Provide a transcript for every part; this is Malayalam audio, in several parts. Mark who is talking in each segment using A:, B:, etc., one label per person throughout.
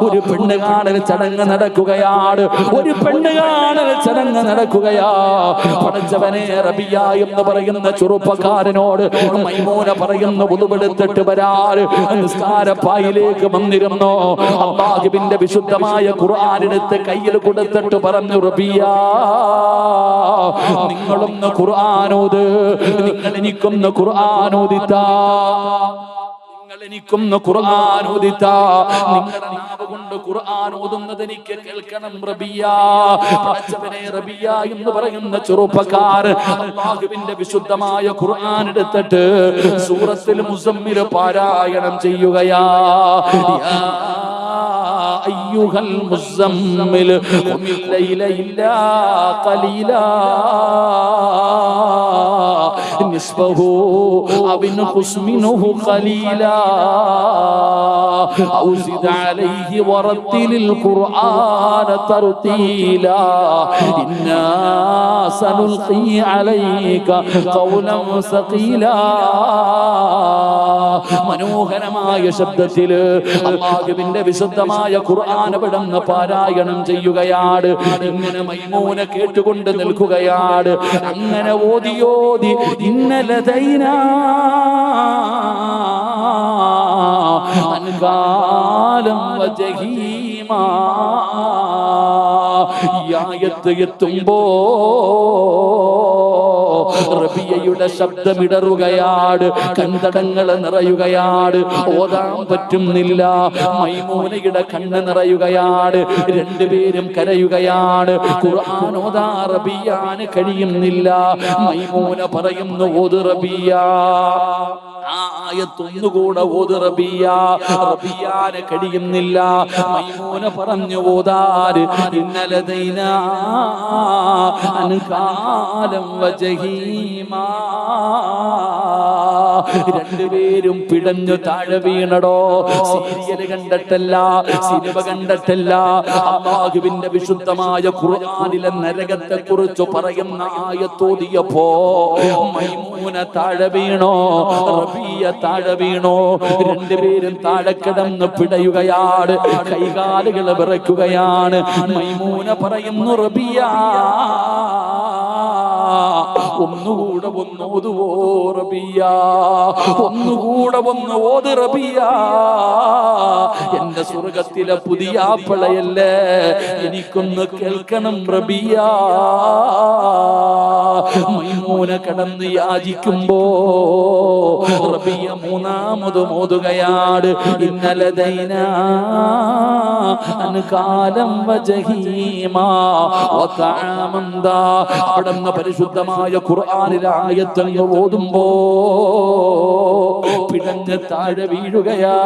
A: ഒരു പെണ്ണ് കാണൽ ചടങ്ങ് നടക്കുകയാണ്. ഒരു പെണ്ണ് കാണൽ ചടങ്ങ് നടക്കുകയാ. പടച്ചവനെ, റബിയ എന്ന് പറയുന്ന ചെറുപ്പക്കാരനോട് മൈമൂന പറയുന്ന വുളുവെടുത്തിട്ട് വരാൻ നിസ്കാരപ്പായിലേക്ക് വന്നിരുന്നു. അല്ലാഹുവിന്റെ വിശുദ്ധമായ ഖുർആൻ എടുത്ത് കയ്യിൽ കൊടുത്തിട്ട് പറഞ്ഞു, റബിയ, നിങ്ങളൊന്ന് ഖുർആനോത്, നിങ്ങൾ എനിക്കൊന്ന് ഖുർആനോദിത്താ, എനിക്കൊന്ന് ഖുർആൻ ഓദിത്താ, നിങ്ങളുടെ നാവ് കൊണ്ട് ഖുർആൻ ഓതുന്നത് എനിക്ക് കേൾക്കണം റബിയ. പടച്ചവനെ, റബിയ എന്ന് പറയുന്ന ചെറുപ്പക്കാരൻ അല്ലാഹുവിന്റെ വിശുദ്ധമായ ഖുർആൻ എടുത്തിട്ട് സൂറത്തുൽ മുസമ്മിൽ പാരായണം ചെയ്യുകയാ. യാ അയ്യുഹൽ മുസമ്മിൽ ഖുമിൽ ലൈല ഇല്ലാ ഖലീലാ നിസ്ഫഹു അവ ഇൻഖുസ് മിൻഹു ഖലീലാ ഔ സിദ് അലൈഹി വറത്തിലിൽ ഖുർആന തർതീലാ ഇന്നാ സനുൽഖി അലൈക ഖൗലൻ സഖീലാ. മനോഹരമായ ശബ്ദത്തിൽ അല്ലാഹുവിന്റെ വിശുദ്ധമായ ഖുർആൻ അവിടുന്ന് പാരായണം ചെയ്യുകയാണ്. ഇങ്ങനെ മൈമൂന കേട്ടുകൊണ്ട് നിൽക്കുകയാണ്. അങ്ങനെ ഓതി ഇന്നലദൈനാ അൻകാലം വജഹീമാ. ഈ ആയത്ത് എത്തുമ്പോ റബിയയുടെ ശബ്ദമിടറുകയാണ്, കൺതടങ്ങൾ നിറയുകയാണ്, ഓതാൻ പറ്റുന്നില്ല. മൈമൂനയുടെ കണ്ണ് നിറയുകയാണ്, രണ്ടുപേരും കരയുകയാണ്. ഖുർആൻ ഓതാ റബിയാന് കഴിയുന്നില്ല. മൈമൂന പറയുന്നു, ഓത് റബിയ, ആയത്തൊന്നുകൂടെ ഓത് റബിയ. റബിയാന് കഴിയുന്നില്ല. മൈമൂന പറഞ്ഞു ഓതാര്, ഇന്നലദൈനാ അൻകാലം വജഹീമാ. രണ്ടുപേരും പിടഞ്ഞു താഴെ വീണടോ. സീരിയൽ കണ്ടിട്ടല്ല, സിനിമ കണ്ടിട്ടല്ല, അല്ലാഹുവിന്റെ വിശുദ്ധമായ ഖുർആനിലെ നരകത്തെ കുറിച്ച് പറയുന്ന ആയത്തോതിയപ്പോ മൈമൂന താഴെ വീണോ, റബിയ താഴെ വീണോ. രണ്ടുപേരും താഴെ കിടന്ന് പിടയുകയാണ്, കൈകാലുകൾ വിറയ്ക്കുകയാണ്. മൈമൂന പറയുന്നു, റബിയ, ഒന്നുകൂടെ ഒന്ന് ഓതുവോ റബിയ, ഒന്നുകൂടെ ഒന്ന് ഓത് റബിയ. എന്റെ സ്വർഗത്തിലെ പുതിയ ആപ്പിളയല്ലേ, എനിക്കൊന്ന് കേൾക്കണം റബിയ. മൈമൂന കടന്ന് യാചിക്കുമ്പോ റബിയ മൂന്നാമത് ഓതുകയാണ്, ഇന്നലദൈനാ അൻകാലം വജഹീമാ വതഅമൻ ദാ. അവിടുന്ന് പരിശുദ്ധമായ ഖുർആനിലെ ആയത്തങ്ങ് ഓതുമ്പോ പിടഞ്ഞ് താഴെ വീഴുകയാ.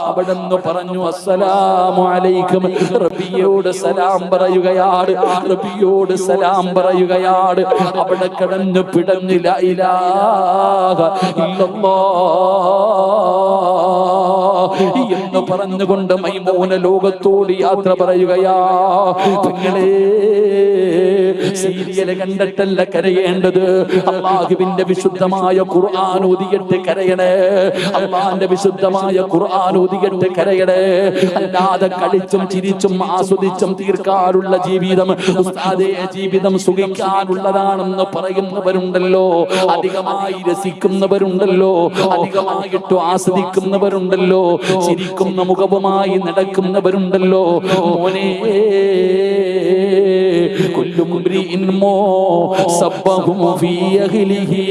A: അവിടുന്ന് പറഞ്ഞു, അസ്സലാമു അലൈക്കും. റബിയോട് സലാം പറയുകയാണ്, റബിയോട് സലാം പറയുകയാണ്. അവിടെ കിടന്ന് പിടഞ്ഞ് ലാ ഇലാഹ ഇല്ലല്ലാഹ് എന്ന് പറഞ്ഞുകൊണ്ട് മൈമൂന ലോകത്തോട് യാത്ര പറയുകയാ. നിങ്ങളെ സീരിയല് കണ്ടിട്ടല്ല കരയേണ്ടത്, അല്ലാഹുവിന്റെ വിശുദ്ധമായ ഖുർആൻ ഓതിയിട്ട് കരയണേ. അല്ലാഹുവിന്റെ വിശുദ്ധമായ ഖുർആൻ ഓതിയിട്ട് കരയണേ. അല്ലാതെ കളിച്ചും ചിരിച്ചും ആസ്വദിച്ചും തീർക്കാനുള്ള ജീവിതം, ഉസ്താദേ, ജീവിതം സുഖിക്കാനുള്ളതാണെന്ന് പറയുന്നവരുണ്ടല്ലോ, അധികമായി രസിക്കുന്നവരുണ്ടല്ലോ, അധികമായിട്ട് ആസ്വദിക്കുന്നവരുണ്ടല്ലോ, ചിരിക്കുന്ന മുഖവുമായി നടക്കുന്നവരുണ്ടല്ലോ. മോനെ, കുല്ലു മുംരിഇൻ സബ്ബഹു ഫീ അഹ്ലിഹി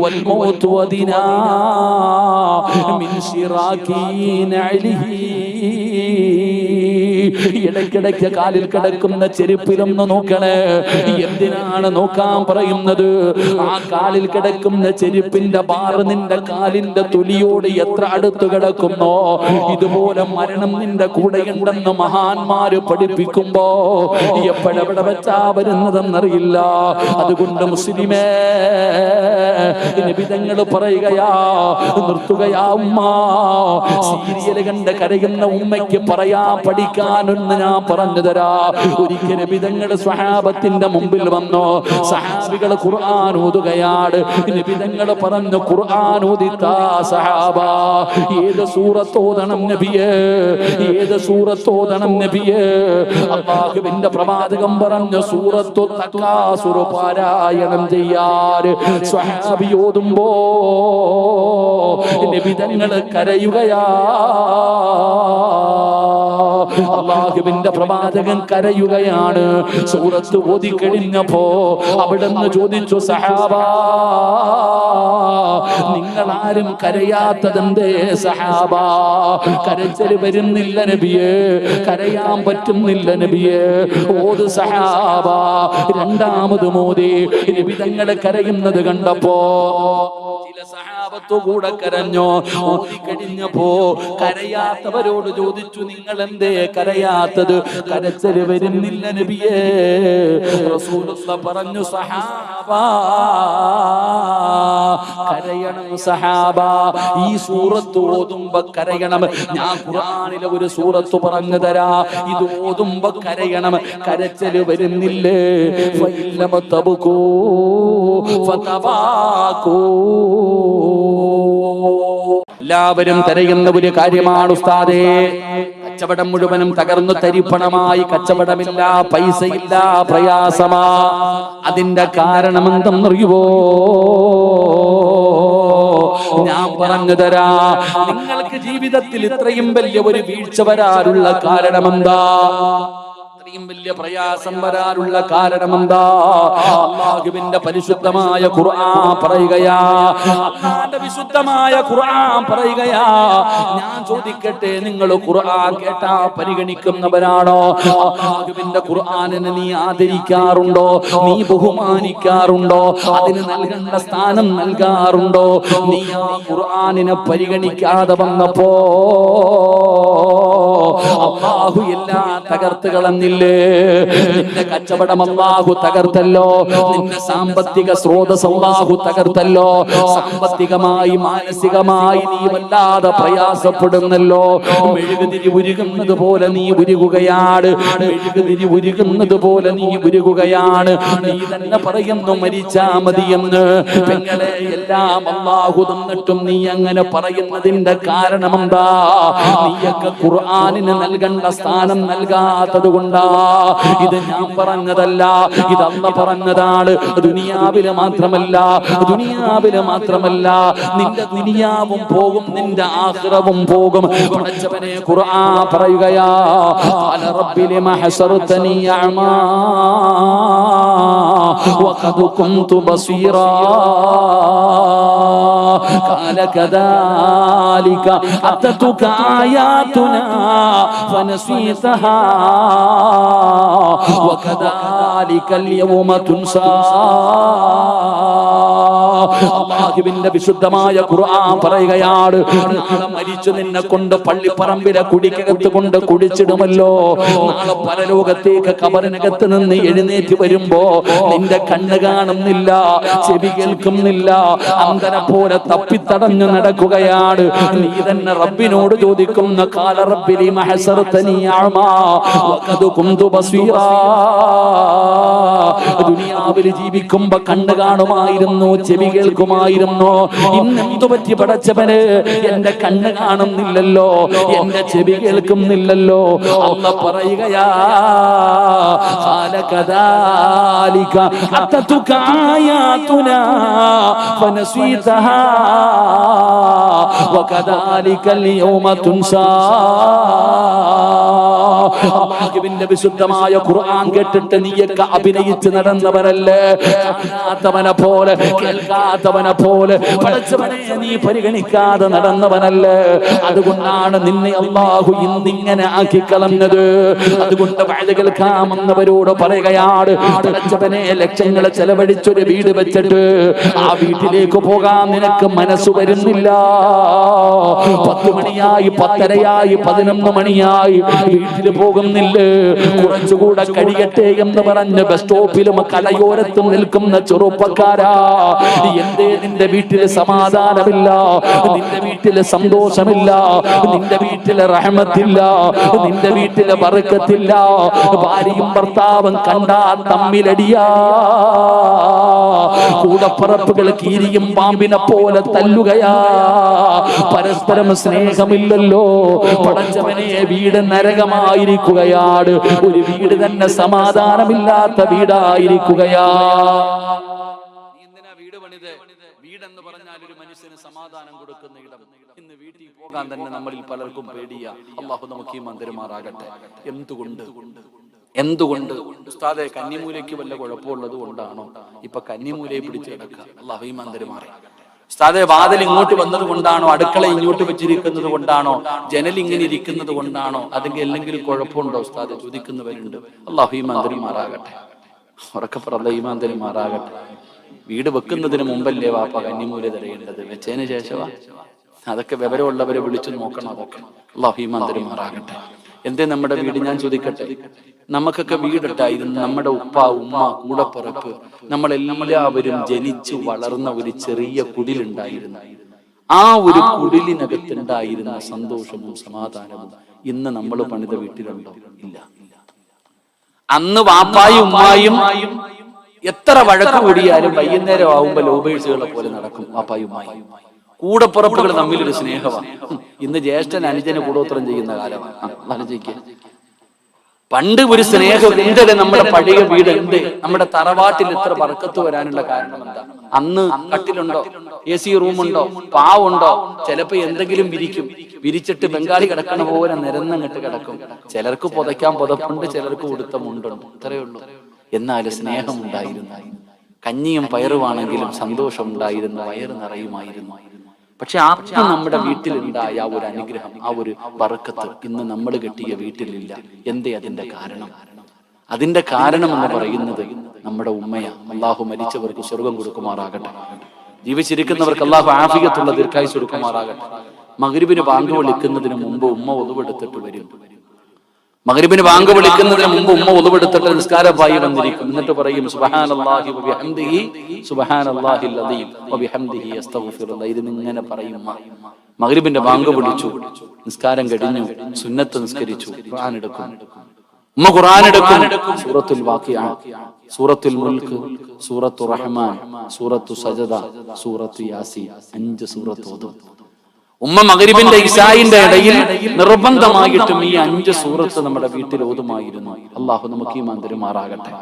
A: വൽ മൗതു വദിനാ മിൻ ശിറാകി നഅലിഹി. ഇടയ്ക്കിടയ്ക്ക് കാലിൽ കിടക്കുന്ന ചെരുപ്പിലൊന്ന് നോക്കണേ. എന്തിനാണ് നോക്കാൻ പറയുന്നത്? ആ കാലിൽ കിടക്കുന്ന ചെരുപ്പിന്റെ ബാർ നിന്റെ കാലിന്റെ തൊലിയോട് എത്ര അടുത്ത് കിടക്കുന്നോ, ഇതുപോലെ മരണം നിന്റെ കൂടെയുണ്ടെന്ന് മഹാന്മാര് പഠിപ്പിക്കുമ്പോ എപ്പോഴെവിടെ വെച്ചാ വരുന്നതെന്നറിയില്ല. അതുകൊണ്ട് മുസ്ലിമേ, നിബിധങ്ങൾ പറയുകയാ, നിർത്തുകയാ ഉമ്മ. സീരിയൽ കണ്ട് കരയുന്ന ഉമ്മയ്ക്ക് പറയാൻ പഠിക്കാൻ ഉദാഹരണം ഞാൻ പറഞ്ഞു തരാ. ഒരിക്കൽ നബി തങ്ങളുടെ സ്വഹാബത്തിന്റെ മുമ്പിൽ വന്നു. സഹാബികൾ ഖുർആൻ ഓതുകയാണ്. നബി തങ്ങൾ പറഞ്ഞു, ഖുർആൻ ഓദിത്താ സഹാബ, ഏത് സൂറത്ത് ഓതണം നബിയേ, ഏത് സൂറത്ത് ഓതണം നബിയേ? അല്ലാഹുവിന്റെ പ്രവാചകൻ പറഞ്ഞു, സൂറത്തു തകാസുർ പാരായണം ചെയ്യാൻ. സ്വഹാബി ഓതുമ്പോ നബി തങ്ങൾ കരയുകയാ. അല്ലാഹുവിന്റെ പ്രവാചകൻ കരയുകയാണ്. സൂറത്ത് ഓതി കഴിഞ്ഞപ്പോ അവിടുന്ന് ചോദിച്ചു, സഹാബാ, നിങ്ങൾ ആരും കരയാത്തതെന്തേ സഹാബാ? കരച്ചിൽ വരുന്നില്ല നബിയേ, കരയാൻ പറ്റുന്നില്ല നബിയേ, ഓത് സഹാബാ. രണ്ടാമത് മോദി നബി തങ്ങളെ കരയുന്നത് കണ്ടപ്പോ ചില സഹാബത്തു കൂടെ കരഞ്ഞു. ഓതി കഴിഞ്ഞപ്പോ കരയാത്തവരോട് ചോദിച്ചു, നിങ്ങൾ എന്തേ കരയാത്തത്? കരച്ചിൽ വരുന്നില്ല നബിയേ. റസൂലുള്ളാഹി പറഞ്ഞു, സഹാബാ കരയണം സഹാബാ, ഈ സൂറത്ത് ഓതുമ്പോ കരയണം. ഞാൻ ഖുർആനിലെ ഒരു സൂറത്ത് പറഞ്ഞു തരാ, ഇത് ഓതുമ്പോ കരയണം. കരച്ചിൽ വരുന്നില്ലേ? ഫഇല്ലമ തബ്കൂ ഫതബാകൂ. എല്ലാവരും കരയുന്ന ഒരു കാര്യമാണ് ഉസ്താദേ. കച്ചവടം മുഴുവനും തകർന്നു തരിപ്പണമായി, കച്ചവടമില്ല, പൈസയില്ല, പ്രയാസമാ. അതിന്റെ കാരണം എന്തെന്നറിയുവോ? ഞാൻ പറഞ്ഞു തരാ. നിങ്ങൾക്ക് ജീവിതത്തിൽ ഇത്രയും വലിയ ഒരു വീഴ്ച വരാനുള്ള കാരണമെന്താ? വലിയ പ്രയാസം വരാനുള്ള കാരണമെന്താ? അല്ലാഹുവിന്റെ പരിശുദ്ധമായ ഖുർആൻ പറയുകയാ, അല്ലാഹുവിന്റെ വിശുദ്ധമായ ഖുർആൻ പറയുകയാ. ഞാൻ ചോദിക്കട്ടെ, നിങ്ങൾ ഖുർആൻ കേട്ടാ പരിഗണിക്കുന്നവരാണോ? അല്ലാഹുവിന്റെ ഖുർആനിനെ നീ ആദരിക്കാറുണ്ടോ? നീ ബഹുമാനിക്കാറുണ്ടോ? അതിന് നൽകേണ്ട സ്ഥാനം നൽകാറുണ്ടോ? നീ ആ ഖുർആനിനെ പരിഗണിക്കാതെ വന്നപ്പോ അല്ലാഹു എല്ലാം തകർത്ത് കളഞ്ഞില്ലേ? നിന്റെ കച്ചവടം അല്ലാഹു തകർത്തല്ലോ, നിന്റെ സാമ്പത്തിക സ്രോതസ് അല്ലാഹു തകർത്തല്ലോ. സാമ്പത്തികമായി മാനസികമായി നീ വല്ലാതെ പ്രയാസപ്പെടുന്നല്ലോ. മെഴുകുതിരി ഉരുകുന്നത് പോലെ നീ ഉരുകുകയാണ്. മെഴുകുതിരി ഉരുകുന്നത് പോലെ നീ ഉരുകുകയാണ്. നീ തന്നെ പറയുന്നു മരിച്ചാ മതിയെന്ന്. പെങ്ങളെ, എല്ലാം അല്ലാഹു തന്നിട്ടും നീ അങ്ങനെ പറയുന്നതിന്റെ കാരണം എന്താ? നീയൊക്കെ ഖുർആനിന് നൽകേണ്ട സ്ഥാനം നൽകാത്തത് കൊണ്ടാ. ഇത് ഞാൻ പറഞ്ഞതല്ല, ഇത് അല്ലാഹു പറഞ്ഞതാണ്. ദുനിയാവില് മാത്രമല്ല, ദുനിയാവില് മാത്രമല്ല, നിന്റെ ദുനിയാവും പോകും, നിന്റെ ആഖിറവും പോകും. പടച്ചവനെ ഖുർആൻ പറയുകയാ, ഖാല റബ്ബി ലിമ ഹസർതനി അഅമാ വഖദ് കുൻതു ബസീറാ ഖാല കദാലിക അതതുക ആയാതുനാ ഫനസീതഹാ വകദാലികൽ യൗമ തുൻസാ. അല്ലാഹുവിന്റെ വിശുദ്ധമായ ഖുർആൻ പറയുകയാണ്, നാളെ മരിച്ചു നിന്നെ കൊണ്ട് പള്ളിപ്പറമ്പിലെ കുടിക്കകത്ത് കൊണ്ട് കുടിച്ചിടുമല്ലോ. നാളെ പരലോകത്തേക്ക് ഖബറിനകത്ത് നിന്ന് എഴുന്നേറ്റ് വരുമ്പോ നിന്റെ കണ്ണ് കാണുന്നില്ല, ചെവി കേൾക്കുന്നില്ല, അന്ധനെ പോലെ തപ്പിത്തടഞ്ഞു നടക്കുകയാണ്. നീ തന്നെ റബ്ബിനോട് ചോദിക്കുന്ന, ഖാല റബ്ബി ലിമ ഹസർതനി അഅമാ വഖദ് കുൻതു ബസീറാ. ദുനിയാവിൽ ജീവിക്കുമ്പോ കണ്ണ് കാണുമായിരുന്നു, ചെവി കേൾക്കുമായിരുന്നു. ഇന്നെന്തു പറ്റി പടച്ചവന്? എന്റെ കണ്ണ് കാണുന്നില്ലല്ലോ, എന്റെ ചെവി കേൾക്കുന്നില്ലല്ലോ. അല്ലാഹു പറയുകയാ, ഖാല കദാലിക അതതുക ആയാതുനാ ഫനസീതഹാ വകദാലികൽ യൗമ തുൻസാ. അല്ലാഹുവിന്റെ വിശുദ്ധമായ ഖുർആൻ കേട്ടിട്ട് നീയൊക്കെ അഭിനയിച്ച് നടന്നവരല്ലേ? കാണാത്തവനെ പോലെ, കേൾക്കാത്തവനെ പോലെ പടച്ചവനെ നീ പരിഗണിക്കാതെ നടന്നവനല്ലേ? അതുകൊണ്ടാണ് നിന്നെ അല്ലാഹു ഇന്നിങ്ങനെ ആക്കി കളഞ്ഞത്. അതുകൊണ്ട് വഅദ കേൾക്കാമെന്നവരോട് പറയുകയാണ്, പടച്ചവനെ ലക്ഷങ്ങൾ ചെലവഴിച്ചൊരു വീട് വെച്ചിട്ട് ആ വീട്ടിലേക്ക് പോകാൻ നിനക്ക് മനസ്സ് വരുന്നില്ല. 10 മണിയായി, 10:30 ആയി, 11 മണിയായി, വീട്ടിൽ പോകുന്നില്ലേ? കുറച്ചുകൂടെ കഴിയട്ടെ എന്ന് പറഞ്ഞ് ബസ് സ്റ്റോപ്പിലും കടയോരത്തും നിൽക്കുന്ന ചെറുപ്പക്കാരാ, എന്തേ നിന്റെ വീട്ടില് സമാധാനമില്ല, നിന്റെ വീട്ടില് സന്തോഷമില്ല, നിന്റെ വീട്ടില് റഹ്മത്തില്ല, നിന്റെ വീട്ടില് ബർക്കത്തില്ല? ഭാര്യയും ഭർത്താവും കണ്ടാ തമ്മിലടിയാ, കൂടപ്പറപ്പുകൾ കീരിയും പാമ്പിനെ പോലെ തല്ലുകയാ, പരസ്പരം സ്നേഹമില്ലല്ലോ. പടച്ചവനെ, വീട് നരകമായിരിക്കുകയാണ്, ഒരു വീട് തന്നെ സമാധാനമില്ലാത്ത വീടായിരിക്കുകയാ. വീട് പണിത്, വീടെന്ന് പറഞ്ഞാൽ ഒരു മനുഷ്യന് സമാധാനം കൊടുക്കുന്ന ഇടം. ഇന്ന് വീട്ടിൽ പോകാൻ തന്നെ നമ്മളിൽ പലർക്കും പേടിയാ. അല്ലാഹു നമുക്ക് ഈമാൻ തരുമാറാകട്ടെ. എന്തുകൊണ്ട് ഉസ്താദെ, കന്നിമൂലയ്ക്ക് വല്ല കുഴപ്പമുള്ളത് കൊണ്ടാണോ ഇപ്പൊ കന്നിമൂലയെ പിടിച്ച് കിടക്കുക? അല്ലാഹു ഈമാൻ തരുമാറാകട്ടെ. ഉസ്താദെ, വാതിൽ ഇങ്ങോട്ട് വന്നത് കൊണ്ടാണോ, അടുക്കള ഇങ്ങോട്ട് വെച്ചിരിക്കുന്നത് കൊണ്ടാണോ, ജനൽ ഇങ്ങനെ ഇരിക്കുന്നത് കൊണ്ടാണോ, അതെങ്കിൽ എന്തെങ്കിലും കുഴപ്പമുണ്ടോ ഉസ്താദെ ചോദിക്കുന്നവരുണ്ട്. അല്ലാഹു ഈമാൻ തരുമാറാകട്ടെ. ഉറക്കപ്പുറം അല്ലാഹു ഈമാൻ തരുമാറാകട്ടെ. വീട് വെക്കുന്നതിന് മുമ്പല്ലേ വാപ്പ കന്നിമൂല തരയേണ്ടത്? വെച്ചതിന് ശേഷമാ? അതൊക്കെ വിവരമുള്ളവരെ വിളിച്ചു നോക്കണം. അതൊക്കെ അല്ലാഹു ഈമാൻ തരുമാറാകട്ടെ. എന്തേ നമ്മുടെ വീട്, ഞാൻ ചോദിക്കട്ടെ, നമുക്കൊക്കെ വീടിട്ടായിരുന്നു. നമ്മുടെ ഉപ്പ, ഉമ്മ, കൂടപ്പിറപ്പ്, നമ്മളെല്ലാവരും ജനിച്ചു വളർന്ന ഒരു ചെറിയ കുടിലുണ്ടായിരുന്നു. ആ ഒരു കുടിലിനകത്തുണ്ടായിരുന്ന സന്തോഷവും സമാധാനവും ഇന്ന് നമ്മൾ പണിത വീട്ടിലുണ്ടോ? ഇല്ല. അന്ന് വാപ്പായും ഉമ്മായും എത്ര വഴക്ക് കൂടിയാലും വൈകുന്നേരം ആവുമ്പോ ലോബേഴ്സുകളെ പോലെ നടക്കും വാപ്പായും ഉമ്മായും. കൂടപ്പുറപ്പുകൾ തമ്മിലൊരു സ്നേഹമാണ്. ഇന്ന് ജ്യേഷ്ഠൻ അനുജന് കൂടോത്രം ചെയ്യുന്ന കാലമാണ്. ആലോചിക്കുക, പണ്ട് ഒരു സ്നേഹം. എന്തിന് നമ്മുടെ പഴയ വീട്, എന്ത് നമ്മുടെ തറവാട്ടിൽ ഇത്ര ബർക്കത്ത് വരാനുള്ള കാരണം എന്താ? അന്ന് കട്ടിലുണ്ടോ, AC റൂമുണ്ടോ, പാവുണ്ടോ, ചിലപ്പോ എന്തെങ്കിലും വിരിച്ചിട്ട് ബംഗാളി കിടക്കണ പോലെ നിരന്നങ്ങിട്ട് കിടക്കും. ചിലർക്ക് പുതയ്ക്കാൻ പുതപ്പുണ്ട്, ചിലർക്ക് ഉടുത്ത മുണ്ടുണ്ട്. ഇത്രയേ ഉള്ളൂ. എന്നാൽ സ്നേഹം ഉണ്ടായിരുന്നു. കഞ്ഞിയും പയറുവാണെങ്കിലും സന്തോഷം ഉണ്ടായിരുന്നു, വയറ് നിറയുമായിരുന്നു. പക്ഷെ ആർക്കും നമ്മുടെ വീട്ടിലുണ്ടായ ആ ഒരു അനുഗ്രഹം, ആ ഒരു ബർക്കത്ത് ഇന്ന് നമ്മൾ കെട്ടിയ വീട്ടിലില്ല. എന്തേ അതിന്റെ കാരണം? അതിന്റെ കാരണം എന്ന് പറയുന്നത് നമ്മുടെ ഉമ്മയാ. അല്ലാഹു മരിച്ചവർക്ക് സ്വർഗം കൊടുക്കുമാറാകട്ടെ. ജീവിച്ചിരിക്കുന്നവർക്ക് അല്ലാഹു ആഫിയത്തുള്ള ദീർഘായുസ്സ് കൊടുക്കുമാറാകട്ടെ. മഗ്രിബിന് ബാങ്ക് വിളിക്കുന്നതിന് മുമ്പ് ഉമ്മ ഒതുവെടുത്തിട്ട് വരും. മഗ്രിബിന് ബാങ്ക് വിളിക്കുന്നതിന് മുമ്പ് ഉമ്മ ഒതുവെടുത്തിട്ട് നിസ്കാരമായി വന്നിരിക്കും. എന്നിട്ട് പറയും സുബ്ഹാനല്ലാഹി വബിഹംദിഹി സുബ്ഹാനല്ലാഹിൽ അദീം വബിഹംദിഹി അസ്തഗ്ഫിറുല്ലാഹ്. ഇതിങ്ങനെ പറയും. മഗ്രിബിന്റെ ബാങ്ക് വിളിച്ചു, നിസ്കാരം കഴിഞ്ഞു, സുന്നത്ത് നിസ്കരിച്ചു, ഖുർആൻ എടുക്കും. ഉമ്മ ഖുർആൻ എടുക്കും. സൂറത്തുൽ വാഖിഅ, സൂറത്തുൽ മുൽക്ക്, സൂറത്തുർ റഹ്മാൻ, സൂറത്തു സജദ, സൂറത്തു യാസീൻ, 5 സൂറത്ത് ഓതും. ഉമ്മ മഗ്രിബിന്റെ ഇശാഇന്റെ ഇടയിൽ നിർബന്ധമായിട്ടും ഈ 5 സൂറത്ത് നമ്മുടെ വീട്ടിൽ ഓതുമായിരുന്നു. അല്ലാഹു നമുക്ക് ഈമാൻ തരുമാറാകട്ടെ.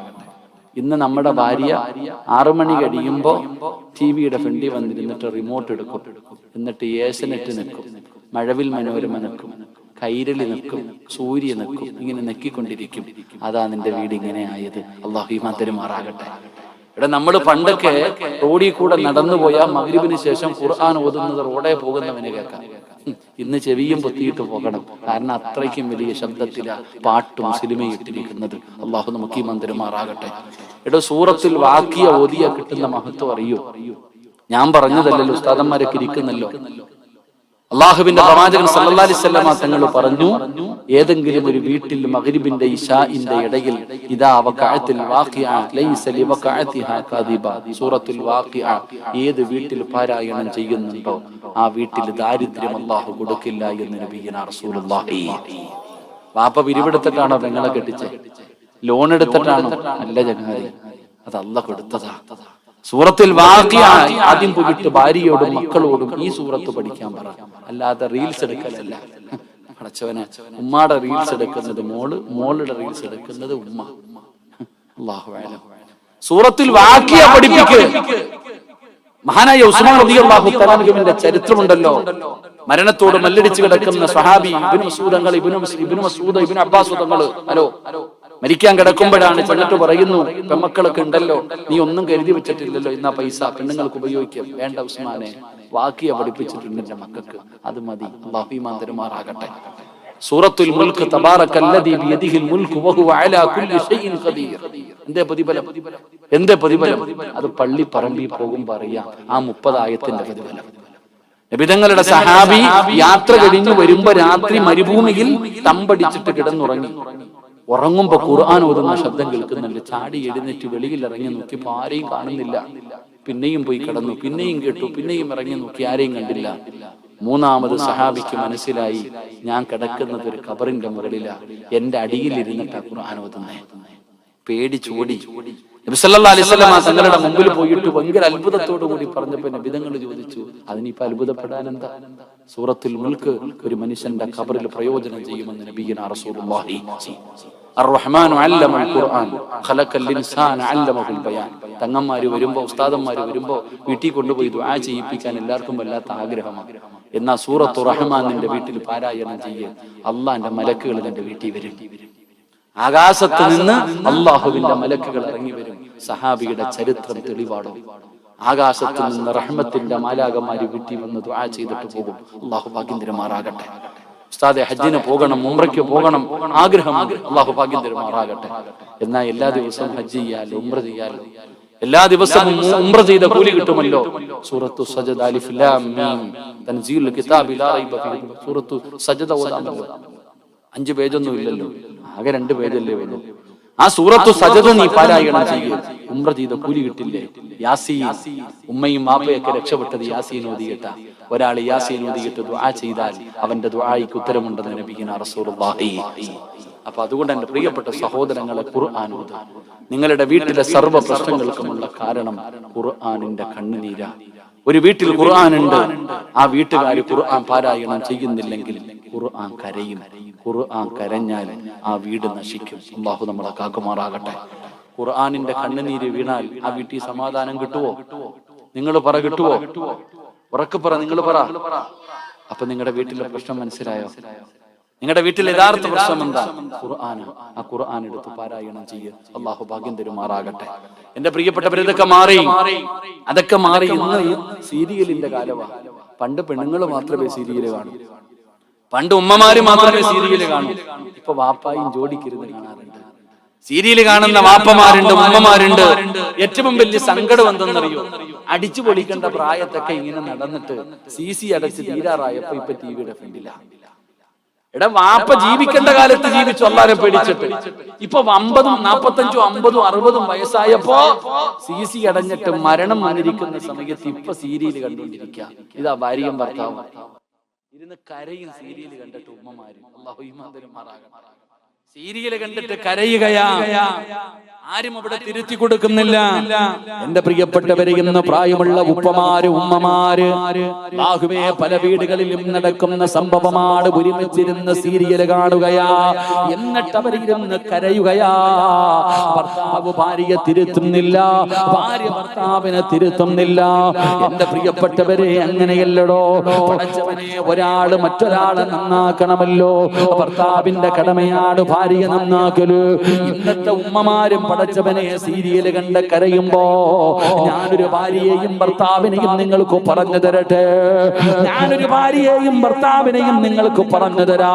A: ഇന്ന് നമ്മുടെ ഭാര്യ 6 മണി കഴിയുമ്പോ ടിവിയുടെ ഫ്രണ്ടിൽ വന്നിരുന്നിട്ട് റിമോട്ട് എടുക്കും. എന്നിട്ട് ഏഷ്യനെറ്റ് നിൽക്കും, മഴവിൽ മനോരമ നിൽക്കും, കൈരളി നിൽക്കും, സൂര്യ നിൽക്കും. ഇങ്ങനെ നെക്കിക്കൊണ്ടിരിക്കും. അതാ നിന്റെ വീട് ഇങ്ങനെ ആയത്. അല്ലാഹു ഈമാൻ തരുമാറാകട്ടെ. ഇവിടെ നമ്മൾ പണ്ടൊക്കെ റോഡിൽ കൂടെ നടന്നു പോയാൽ മഗ്രിബിന് ശേഷം ഖുർആൻ ഓതുന്നത് റോഡേ പോകുന്നവന് കേൾക്കാം. ഇന്ന് ചെവിയും പൊത്തിയിട്ട് പോകണം. കാരണം അത്രയ്ക്കും വലിയ ശബ്ദത്തിലാ പാട്ടും സിനിമയും ഇട്ടിരിക്കുന്നത്. അല്ലാഹു നമുക്ക് ഈമാൻ തരുമാറാകട്ടെ. ഇവിടെ സൂറത്തുൽ വാഖിയ ഓതിയ കിട്ടുന്ന മഹത്വം അറിയോ? ഞാൻ പറഞ്ഞതല്ലല്ലോ, ഉസ്താദന്മാരൊക്കെ ഇരിക്കുന്നല്ലോ. അള്ളാഹുവിന്റെ പ്രവാചകൻ സല്ലല്ലാഹു അലൈഹി വസല്ലമ തങ്ങൾ പറഞ്ഞു, ഏതെങ്കിലും ഒരു വീട്ടിൽ മഗ്രിബിന്റെ ഇശാഇന്റെ ഇടയിൽ ഇദാ വഖഅത്തിൽ വാഖിഅ ലൈസ ലിവഖഅതിഹാ കാദിബ, സൂറത്തുൽ വാഖിഅ ഏത് വീട്ടിൽ പാരായണം ചെയ്യുന്നുണ്ടോ ആ വീട്ടിൽ ദാരിദ്ര്യം അല്ലാഹു കൊടുക്കില്ല എന്ന് നബിയുനാ റസൂലുള്ളാഹി. വാപ്പ പിരിവെടുത്തിട്ടാണോ പെങ്ങളെ കെട്ടിച്ചേ? ലോൺ എടുത്തിട്ടാണോ? അല്ല ചങ്ങാതി, അത് അല്ലാഹു കൊടുത്തതാ. സൂറത്തുൽ വാഖിഅ ആദ്യം പോയിട്ട് ഭാര്യയോടും മക്കളോടും ഈ സൂറത്ത് പഠിക്കാൻ പറ. അല്ലാതെ റീൽസ് എടുക്കലല്ല. അടച്ചവനെ, ഉമ്മാടെ റീൽസ് എടുക്കുന്നത് മോള്, മോളുടെ റീൽസ് എടുക്കുന്നത് ഉമ്മ. അല്ലാഹു അഅലം. സൂറത്തുൽ വാഖിഅ പഠിപ്പിക്കുക. മഹാനായ ഉസ്മാൻ റളിയല്ലാഹു തആല അൻഹുവിന്റെ ചരിത്രമുണ്ടല്ലോ. മരണത്തോട് മല്ലടിച്ച് കിടക്കുന്ന സ്വഹാബി ഇബ്നു മസ്ഊദ് തങ്ങൾ, ഇബ്നു മസ്ഊദ്, ഇബ്നു അബ്ബാസ് തങ്ങൾ മരിക്കാൻ കിടക്കുമ്പോഴാണ് ചെന്നിട്ട് പറയുന്നു, പെമ്മക്കളൊക്കെ ഉണ്ടല്ലോ, നീ ഒന്നും കരുതി വെച്ചിട്ടില്ലല്ലോ, ഇന്നാ പൈസ പെണ്ണുങ്ങൾക്ക് ഉപയോഗിക്കാം. വേണ്ട ഉസ്മാനെ, വാഖിയ പഠിപ്പിച്ചിട്ടുണ്ട് എന്റെ മക്കൾക്ക്, അത് മതി. അല്ലാഹു ഈമാൻ തരുമാറാകട്ടെ. സൂറത്തുൽ മുൽക്ക്, തബാറകല്ലദീ ബിയദിഹിൽ മുൽക്കു വഹുവ അലാ കുല്ലി ഷൈഇൻ ഖദീർ. എന്തേ പ്രതിഫലം? എന്തേ പ്രതിഫലം? അത് പള്ളി പറമ്പിൽ പോകുമ്പോൾ അറിയാം ആ 30 ആയത്തിന്റെ പ്രതിഫലം. നബിതങ്ങളുടെ സഹാബി യാത്ര കഴിഞ്ഞു വരുമ്പോ രാത്രി മരുഭൂമിയിൽ തമ്പടിച്ചിട്ട് കിടന്നുറങ്ങി. ഉറങ്ങുമ്പോ ഖുർആൻ ഓതുന്ന ശബ്ദം കേൾക്കുന്നുണ്ട്. ചാടി എഴുന്നേറ്റ് വെളിയിൽ ഇറങ്ങി നോക്കിയപ്പോ ആരെയും കാണുന്നില്ല. പിന്നെയും പോയി കിടന്നു, പിന്നെയും കേട്ടു, പിന്നെയും ഇറങ്ങി നോക്കി, ആരെയും കണ്ടില്ല. മൂന്നാമത് സഹാബിക്ക് മനസ്സിലായി, ഞാൻ കിടക്കുന്നത് ഒരു ഖബറിന്റെ മുകളിലാ, എന്റെ അടിയിൽ ഇരുന്നിട്ടാ ഖുർആൻ ഓതുന്നേ. പേടിച്ചോടി. നബി സല്ലല്ലാഹു അലൈഹി വസല്ലം തങ്ങളുടെ മുമ്പിൽ പോയിട്ട് ഭയങ്കര അത്ഭുതത്തോടു കൂടി പറഞ്ഞപ്പോ നബിതങ്ങൾ ചോദിച്ചു, അതിനിപ്പോ അത്ഭുതപ്പെടാൻ എന്താ? സൂറത്തുൽ മുൽക്ക് ഒരു മനുഷ്യന്റെ ഖബറിൽ പ്രയോജനം ചെയ്യുമെന്ന് നബിയുനാ റസൂലുള്ളാഹി. അർ-റഹ്മാനു അല്ലമൽ ഖുർആൻ ഖലഖൽ ഇൻസാന അല്ലമഹുൽ ബയാൻ. തങ്ങന്മാര് വരുമ്പോ, ഉസ്താദന്മാര് വരുമ്പോ വീട്ടിൽ കൊണ്ടുപോയി ദുആ ചെയ്യിപ്പിക്കാൻ എല്ലാവർക്കും വല്ലാത്ത ആഗ്രഹമാണ്. എന്നാ സൂറത്തു റഹ്മാൻ നിന്റെ വീട്ടിൽ പാരായണം ചെയ്യേ, അള്ളാന്റെ മലക്കുകൾ നിന്റെ വീട്ടിൽ വരും. ആകാശത്ത് നിന്ന് അള്ളാഹുവിന്റെ മലക്കുകൾ ഇറങ്ങി വരും. സഹാബിയുടെ ചരിത്രം തെളിവാടോ. ആകാശത്ത് നിന്ന് റഹ്മത്തിന്റെ മാലാകമാര് വീട്ടിൽ വന്ന് ദുആ ചെയ്തിട്ട് പോകും. അള്ളാഹു ഭാഗ്യം തരുമാറാകട്ടെ. ഉസ്താദെ ഹജ്ജിന് പോകണം, ഉംറയ്ക്ക് പോകണം ആഗ്രഹമാണ്. അള്ളാഹു ഭാഗ്യം തരുമാറാകട്ടെ. എന്നാൽ എല്ലാ ദിവസവും ഹജ്ജ് ചെയ്യാലോ, ഉംറ ചെയ്യാലോ, എല്ലാ ദിവസവും ഉംറ ചെയ്ത കൂലി കിട്ടുമല്ലോ. സൂറത്തു സജദ അലിഫ് ലാം മീം തൻസീലുൽ കിതാബി ലാ റൈബ ഫീഹി. സൂറത്തു സജദ ഓതാമല്ലോ. 5 പേജൊന്നും ഇല്ലല്ലോ, ആകെ 2 പേജല്ലേ വരൂ. ആ സൂറത്തു സജദ നീ പാരായണം ചെയ്യേ, ഉംറ ചെയ്ത കൂലി കിട്ടില്ലേ. യാസീൻ, ഉമ്മയും വാപ്പയൊക്കെ രക്ഷപ്പെട്ടത് യാസീൻ ഓതിയിട്ട. ഒരാൾ യാസീൻ ഓതിയിട്ട് ദുആ ചെയ്താൽ അവന്റെ ദുആയ്ക്ക് ഉത്തരമുണ്ടെന്ന് നബിയുനാ റസൂലുള്ളാഹി. അപ്പൊ അതുകൊണ്ട് എന്റെ പ്രിയപ്പെട്ട സഹോദരങ്ങളെ, ഖുർആൻ ഓതുക. നിങ്ങളുടെ വീട്ടിലെ സർവ്വ പ്രശ്നങ്ങൾക്കുമുള്ള കാരണം ഖുർആനിന്റെ കണ്ണുനീരാ. ഒരു വീട്ടിൽ ഖുർആൻ ഉണ്ട്, ആ വീട്ടുകാർ ഖുർആൻ പാരായണം ചെയ്യുന്നില്ലെങ്കിൽ ഖുർആൻ കരയും. ഖുർആൻ കരഞ്ഞാൽ ആ വീട് നശിക്കും. അല്ലാഹു നമ്മളെ കാക്കുമാറാകട്ടെ. ഖുർആനിന്റെ കണ്ണുനീര് വീണാൽ ആ വീട്ടിൽ സമാധാനം കിട്ടുവോ? നിങ്ങൾ പറ, കിട്ടുവോ? ഉറക്കെ പറ, നിങ്ങൾ പറ. അപ്പൊ നിങ്ങളുടെ വീട്ടിലെ പ്രശ്നം മനസ്സിലായോ? നിങ്ങളുടെ വീട്ടിൽ യഥാർത്ഥ പ്രശ്നം എന്താ? ഖുർആന്. ആ ഖുർആൻ എടുത്ത് പാരായണം ചെയ്യുക. അള്ളാഹു ഭാഗ്യം തരുമാറാകട്ടെ. എന്റെ പ്രിയപ്പെട്ടവർ, ഇതൊക്കെ മാറി, അതൊക്കെ മാറി. ഇന്ന് സീരിയലിന്റെ കാലമാണ്. പണ്ട് പെണ്ണുങ്ങൾ മാത്രമേ സീരിയല് കാണൂ, പണ്ട് ഉമ്മമാര് മാത്രമേ സീരിയല് കാണൂ. ഇപ്പൊ വാപ്പായും ജോഡിക്കിരുന്ന് കാണാറുണ്ട്. സീരിയല് കാണുന്ന വാപ്പമാരുണ്ട്, ഉമ്മമാരുണ്ട്. ഏറ്റവും വലിയ സങ്കടം എന്തെന്നറിയോ? അടിച്ചു പൊളിക്കേണ്ട പ്രായത്തൊക്കെ ഇങ്ങനെ നടന്നിട്ട് CC അടച്ച് തീരാറായപ്പോ ഇപ്പൊ ടിവിയുടെ ഫ്രണ്ടില്ല. എടാ, വാപ്പ ജീവിക്കേണ്ട കാലത്ത് ജീവിച്ചു, അല്ലാഹുവിനെ പേടിച്ചിട്ട്. ഇപ്പൊ 50, 45, 50, 60 വയസ്സായപ്പോ CC അടഞ്ഞിട്ട് മരണം വന്നിരിക്കുന്ന സമയത്ത് ഇപ്പൊ സീരിയല് കണ്ടുകൊണ്ടിരിക്കുക. ഇതാ ഭാര്യയും ഭർത്താവും ഇരുന്ന് കരയും. സീരിയല് കണ്ടിട്ട് ഉമ്മമാര്. അല്ലാഹു ഈമാൻ തരുമാറാകട്ടെ. സീരിയല് കണ്ടിട്ട് കരയുകയാ. ആരും അവിടെ തിരുത്തി കൊടുക്കുന്നില്ല. എന്റെ പ്രിയപ്പെട്ടവരെ, ഇന്ന് പ്രായമുള്ള ഉപ്പമാര്, ഉമ്മമാര്, അല്ലാഹുവേ, പല വീടുകളിലും നടക്കുന്ന സംഭവമാണ്. ഒരുമിച്ചിരുന്ന് സീരിയല് കാണുകയാ, എന്നിട്ട് അവരിരുന്ന് കരയുകയാ. ഭർത്താവ് ഭാര്യയെ തിരുത്തുന്നില്ല, ഭാര്യ ഭർത്താവിനെ തിരുത്തുന്നില്ല. എന്റെ പ്രിയപ്പെട്ടവരെ, അങ്ങനെയല്ലടോ. പടച്ചവനെ, ഒരാള് മറ്റൊരാളെ നന്നാക്കണമല്ലോ. ഭർത്താവിന്റെ കടമയാണ് ഭാര്യയെ നന്നാക്കല്. ഇന്നത്തെ ഉമ്മമാരും പടച്ചവനെ സീരിയല് കണ്ട് കരയുമ്പോ, ഞാനൊരു ഭാര്യയെയും ഭർത്താവിനെയും നിങ്ങൾക്ക് പറഞ്ഞു തരട്ടെ. ഞാനൊരു ഭാര്യയെയും ഭർത്താവിനെയും നിങ്ങൾക്ക് പറഞ്ഞു തരാ.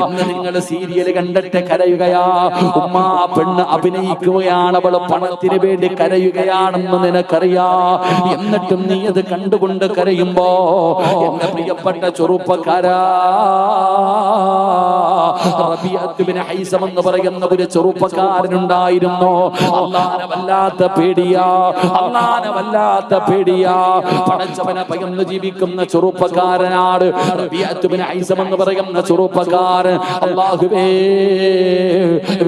A: ഇന്ന് നിങ്ങൾ സീരിയല് കണ്ടിട്ട് കരയുകയാ. ഉമ്മ പെണ്ണ് അഭിനയിക്കുകയാണ്, അവള് പണത്തിന് വേണ്ടി കരയുകയാണെന്ന് നിനക്കറിയാ. എന്നിട്ടും നീ അത് കണ്ടുകൊണ്ട് കരയുമ്പോ, എന്റെ പ്രിയപ്പെട്ട ചെറുപ്പക്കാരാ, റബീഅത്ത് ബിൻ ഹൈസം എന്ന് പറയുന്ന ഒരു ചെറുപ്പക്കാരനുണ്ടായിരുന്നു. അല്ലാഹുവിനെ വല്ലാത്ത പേടിയാ, അല്ലാഹുവിനെ വല്ലാത്ത പേടിയാ. പടച്ചവനെ ഭയന്ന് ജീവിക്കുന്ന ചെറുപ്പക്കാരനാണ് റബീഅത്ത് ബിൻ ഹൈസം എന്ന് പറയുന്ന ചെറുപ്പക്കാരൻ. അല്ലാഹുവേ,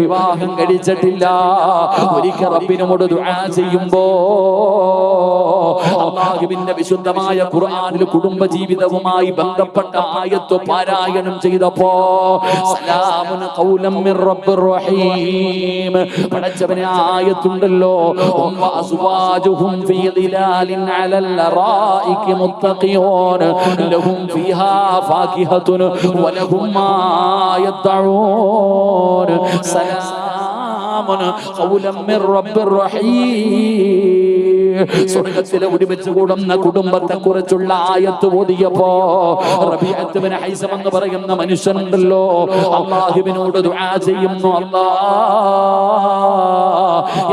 A: വിവാഹം കഴിച്ചിട്ടില്ല. ഒരിക്കൽ റബ്ബിനോട് ദുആ ചെയ്യുമ്പോ, അല്ലാഹുവിന്റെ വിശുദ്ധമായ ഖുർആനിൽ കുടുംബ ജീവിതവുമായി ബന്ധപ്പെട്ട ആയത്ത് പാരായണം ചെയ്തപ്പോ, സലാമുൻ ഖൗലൻ മിർ റബ്ബിർ റഹീം, പടച്ചവനെ ആയത്തുണ്ടല്ലോ, വഅസ്വാജുഹും ഫീ ദിലാലിൻ അലൽ അറായികി മുത്തഖിയൂൻ ലഹും ഫീഹാ ഫാകിഹത്തുൻ വലഹും മാ യദ്ഊൻ സലാമുൻ ഖൗലൻ മിർ റബ്ബിർ റഹീം. സ്വർഗത്തിലെ ഒരുമിച്ച് കൂടുന്ന കുടുംബത്തെ കുറിച്ചുള്ള ആയത്ത് ഓതിയപ്പോ റബീഅത്ത് ബിൻ ഹൈസം എന്ന് പറയുന്ന മനുഷ്യനുണ്ടല്ലോ, അല്ലാഹുവിനോട് ദുആ ചെയ്യുന്നു,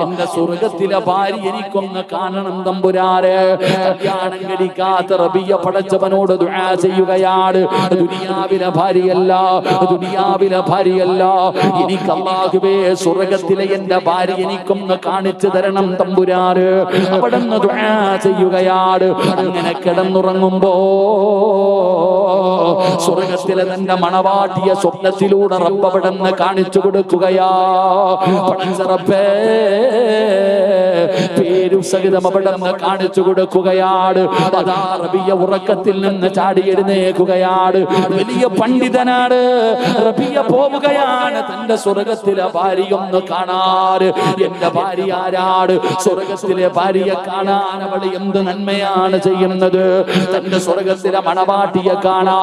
A: എന്റെ സ്വർഗത്തിലെ ഭാര്യ എനിക്കൊന്ന് കാണണം തമ്പുരാനെ. കല്യാണം കഴിക്കാത്ത റബിയ പടച്ചവനോട് ദുആ ചെയ്യുകയാണ്. ദുനിയാവിലെ ഭാര്യയല്ല, ദുനിയാവിലെ ഭാര്യയല്ല, എനിക്ക് അല്ലാഹുവേ സ്വർഗത്തിലെ എന്റെ ഭാര്യ എനിക്കൊന്ന് കാണിച്ചു തരണം തമ്പുരാന്. അവിടുന്ന് ദുആ ചെയ്യുകയാണ്. അങ്ങനെ കിടന്നുറങ്ങുമ്പോ സ്വർഗത്തിലെ തന്റെ മണവാട്ടിയ സ്വപ്നത്തിലൂടെ റബ്ബ് അവിടുന്ന് കാണിച്ചു കൊടുക്കുകയാ. പടച്ച റബ്ബേ പേരും സഹിതം അവിടുന്ന് കാണിച്ചു കൊടുക്കുകയാണ്. അതാ റബിയ ഉറക്കത്തിൽ നിന്ന് ചാടി എഴുന്നേൽക്കുകയാണ്. വലിയ പണ്ഡിതനാണ്. റബിയ പോവുകയാണ് തന്റെ സ്വർഗത്തിലെ ഭാര്യയൊന്ന് കാണാൻ. എന്റെ ഭാര്യ ആരാണ്? സ്വർഗത്തിലെ ഭാര്യയെ കാണാൻ അവൾ എന്ത് നന്മയാണ് ചെയ്യുന്നത്? തന്റെ സ്വർഗത്തിലെ മണവാട്ടിയെ കാണാൻ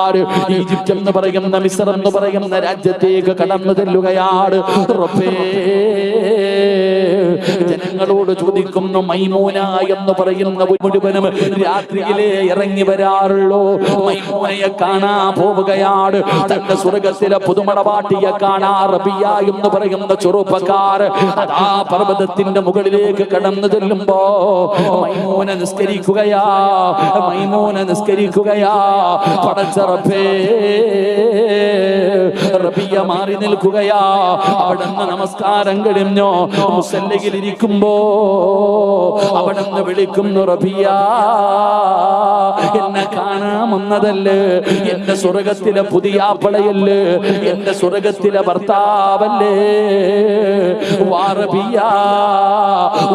A: ഈജിപ്റ്റ് എന്ന് പറയുന്ന മിസ്ർ എന്ന് പറയുന്ന രാജ്യത്തേക്ക് കടന്നു ചെല്ലുകയാണ്. റബ്ബേ ജനങ്ങളോട് ചോദിക്കുന്നു, മൈമൂന എന്ന് പറയുന്ന മുഴുവനും രാത്രിയിലെ ഇറങ്ങി വരാറുള്ളൂ. മൈമൂനയെ കാണാൻ പോവുകയാണ്. തന്റെ സ്വർഗത്തിലെ പുതുമണവാട്ടിയെ കാണാൻ റബിയ എന്ന് പറയുന്ന ചെറുപ്പക്കാർ അതാ പർവ്വതത്തിന്റെ മുകളിലേക്ക് കടന്നു ചെല്ലുമ്പോ മൈമൂന നിസ്കരിക്കുകയാ, മൈമൂന നിസ്കരിക്കുകയാ. പടച്ച റബ്ബേ റബിയ മാറി നിൽക്കുകയാ. അവിടുന്ന് നമസ്കാരം കഴിഞ്ഞോ മുസല്ലയിൽ ഇരിക്കുമ്പോ അവിടുന്ന് വിളിക്കുന്നു, റബിയ എന്നെ കാണാമെന്നതല്ലേ, എന്റെ സ്വർഗത്തിലെ പുതിയ ആപ്പളയല്ലേ, എന്റെ സ്വർഗത്തിലെ ഭർത്താവല്ലേ, വാറബിയ